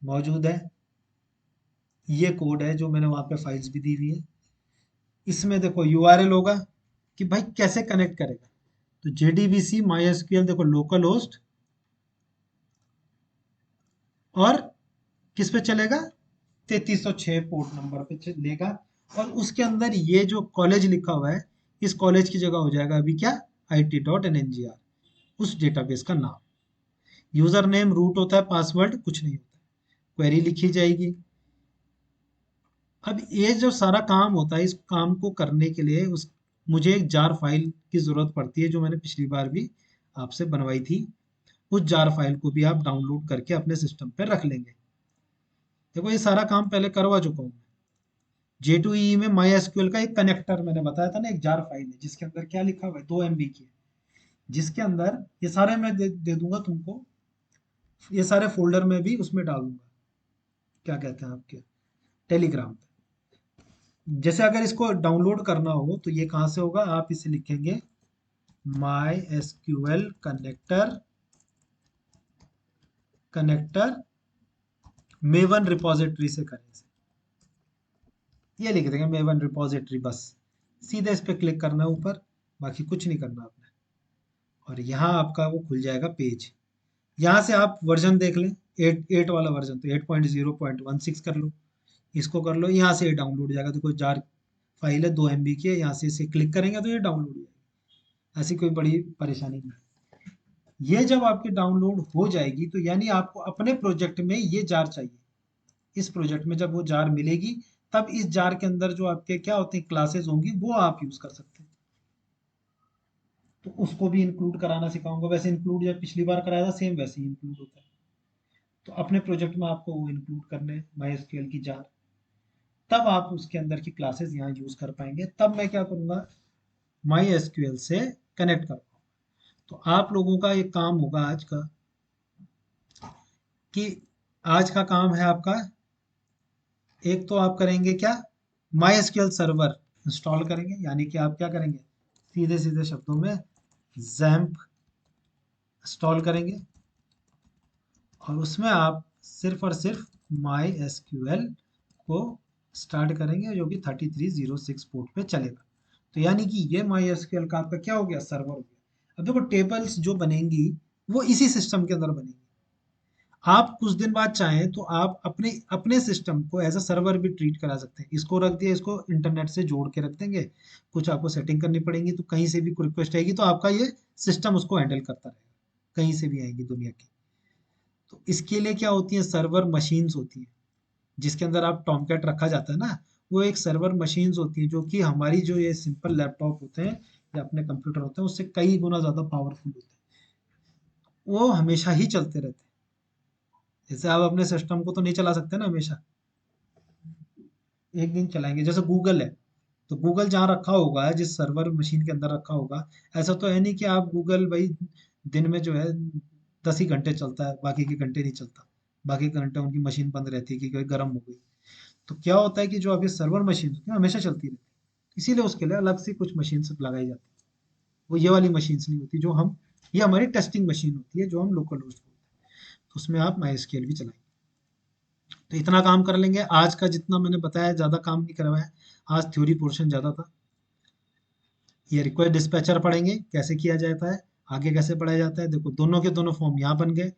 मौजूद है, ये कोड है जो मैंने वहाँ पे फाइल्स भी दी हुई है। इसमें देखो URL होगा कि भाई कैसे कनेक्ट करेगा। तो JDBC MySQL देखो लोकल होस्ट और किस पे चलेगा, 3306 पोर्ट नंबर पे चलेगा। और उसके अंदर ये जो कॉलेज लिखा हुआ है, इस कॉलेज की जगह हो जाएगा अभी क्या, IT.NNGR, उस डेटाबेस का नाम। यूजर नेम रूट होता है, पासवर्ड कुछ नहीं होता है, क्वेरी लिखी जाएगी। अब ये जो सारा काम होता है, इस काम को करने के लिए उस मुझे एक जार फाइल की ज़रूरत पड़ती है, जो मैंने पिछली बार भी आपसे बनवाई थी। उस जार फाइल को भी आप डाउनलोड करके अपने सिस्टम पर रख लेंगे। देखो ये सारा काम पहले करवा चुका हूँ। J2EE में माई एसक्यूएल का एक कनेक्टर मैंने बताया था ना, एक जार फाइल है जिसके अंदर क्या लिखा हुआ है, 2 MB की है, जिसके अंदर ये सारे मैं दे दूंगा तुमको, ये सारे फोल्डर में भी उसमें डाल दूंगा, क्या कहते हैं आपके टेलीग्राम पे। जैसे अगर इसको डाउनलोड करना हो तो ये कहाँ से होगा, आप इसे लिखेंगे my SQL connector, connector maven repository से करें इसे। ये लिख देंगे मेवन रिपोजिटरी, बस सीधे इस पे क्लिक करना है ऊपर, बाकी कुछ नहीं करना आपने। और यहाँ आपका वो खुल जाएगा पेज। यहाँ से आप वर्जन देख लें, 8 वाला वर्जन तो 8.0.16 कर लो, इसको कर लो, यहाँ से ये डाउनलोड हो जाएगा। देखो जार फाइल है, 2 MB की है, यहाँ से इसे क्लिक करेंगे तो ये डाउनलोड हो जाएगी। ऐसी कोई बड़ी परेशानी नहीं। ये जब आपकी डाउनलोड हो जाएगी तो यानी आपको अपने प्रोजेक्ट में ये जार चाहिए। इस प्रोजेक्ट में जब वो जार मिलेगी, तब इस जार के अंदर जो आपके क्या होती हैं क्लासेस होंगी, वो आप यूज कर सकते हैं। तो उसको भी इंक्लूड कराना सिखाऊंगा। वैसे इंक्लूड जब पिछली बार कराया था सेम वैसे ही इंक्लूड होता है। तो अपने प्रोजेक्ट में आपको वो इंक्लूड करने हैं माई एसक्यूएल की जार, तब आप उसके अंदर की क्लासेस यहाँ यूज कर पाएंगे। तब मैं क्या करूँगा, माई एसक्यूएल से कनेक्ट करूँगा। तो आप लोगों का एक काम होगा आज का, कि आज का काम है आपका, एक तो आप करेंगे क्या, माई एसक्यूएल सर्वर इंस्टॉल करेंगे। यानी कि आप क्या करेंगे, सीधे सीधे शब्दों में जैम्प इंस्टॉल करेंगे, और उसमें आप सिर्फ और सिर्फ माई एसक्यूएल को स्टार्ट करेंगे, जो कि 3306 पोर्ट पे चलेगा। तो यानी कि ये माई एसक्यूएल का आपका क्या हो गया, सर्वर हो गया। अब देखो टेबल्स जो बनेंगी, वो इसी सिस्टम के अंदर बनेगी। आप कुछ दिन बाद चाहें तो आप अपने अपने सिस्टम को एज अ सर्वर भी ट्रीट करा सकते हैं। इसको रख दिया, इसको इंटरनेट से जोड़ के रख देंगे, कुछ आपको सेटिंग करनी पड़ेगी, तो कहीं से भी कोई रिक्वेस्ट आएगी तो आपका ये सिस्टम उसको हैंडल करता रहेगा, कहीं से भी आएगी दुनिया की। तो इसके लिए क्या होती है, सर्वर मशीन्स होती हैं, जिसके अंदर आप टॉमकैट रखा जाता है ना, वो एक सर्वर मशीन्स होती है जो कि हमारी जो ये सिंपल लैपटॉप होते हैं या अपने कंप्यूटर होते हैं उससे कई गुना ज़्यादा पावरफुल होते हैं। वो हमेशा ही चलते रहते हैं। जैसे आप अपने सिस्टम को तो नहीं चला सकते ना हमेशा, एक दिन चलाएंगे। जैसे गूगल है, तो गूगल जहाँ रखा होगा, जिस सर्वर मशीन के अंदर रखा होगा, ऐसा तो है नहीं कि आप गूगल भाई दिन में जो है 10 ही घंटे चलता है, बाकी के घंटे नहीं चलता, बाकी के घंटे उनकी मशीन बंद रहती है कि कोई गर्म हो गई। तो क्या होता है कि जो आपकी सर्वर मशीन होती है हमेशा चलती रहती है, इसीलिए उसके लिए अलग से कुछ मशीन लगाई जाती है। वो ये वाली मशीन्स नहीं होती जो हम, ये हमारी टेस्टिंग मशीन होती है जो हम लोकल होस्ट बोलते हैं, तो उसमें आप माई स्केल भी चलाएंगे। तो इतना काम कर लेंगे। आज का जितना मैंने बताया ज़्यादा काम नहीं करवाया, आज थ्योरी पोर्शन ज़्यादा था। ये रिक्वेस्ट डिस्पैचर पढ़ेंगे कैसे किया जाता है, आगे कैसे पढ़ाया जाता है। देखो दोनों के दोनों फॉर्म यहाँ बन गए।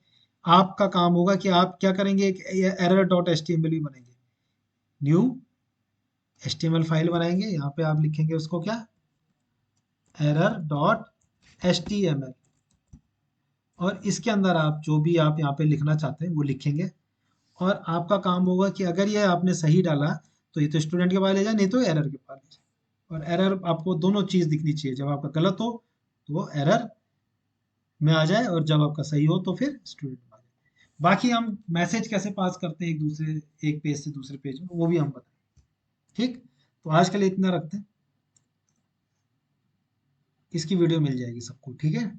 आपका काम होगा कि आप क्या करेंगे, एक error dot H T M L भी बनेंगे, new H T M L file बनाएंगे, यहाँ पे आप लिखेंगे उसको क्या, error dot H T M L, और इसके अंदर आप जो भी आप यहाँ पे लिखना चाहते हैं वो लिखेंगे। और आपका काम होगा कि अगर ये आपने सही डाला तो ये तो स्टूडेंट के पास ले जाए, नहीं तो एरर के पास ले जाए। और एरर आपको दोनों चीज़ दिखनी चाहिए, जब आपका गलत हो तो वो एरर में आ जाए, और जब आपका सही हो तो फिर स्टूडेंट में आ जाए। बाकी हम मैसेज कैसे पास करते हैं एक दूसरे, एक पेज से दूसरे पेज में, वो भी हम बताएं। ठीक, तो आज के लिए इतना रखते हैं। इसकी वीडियो मिल जाएगी सबको, ठीक है।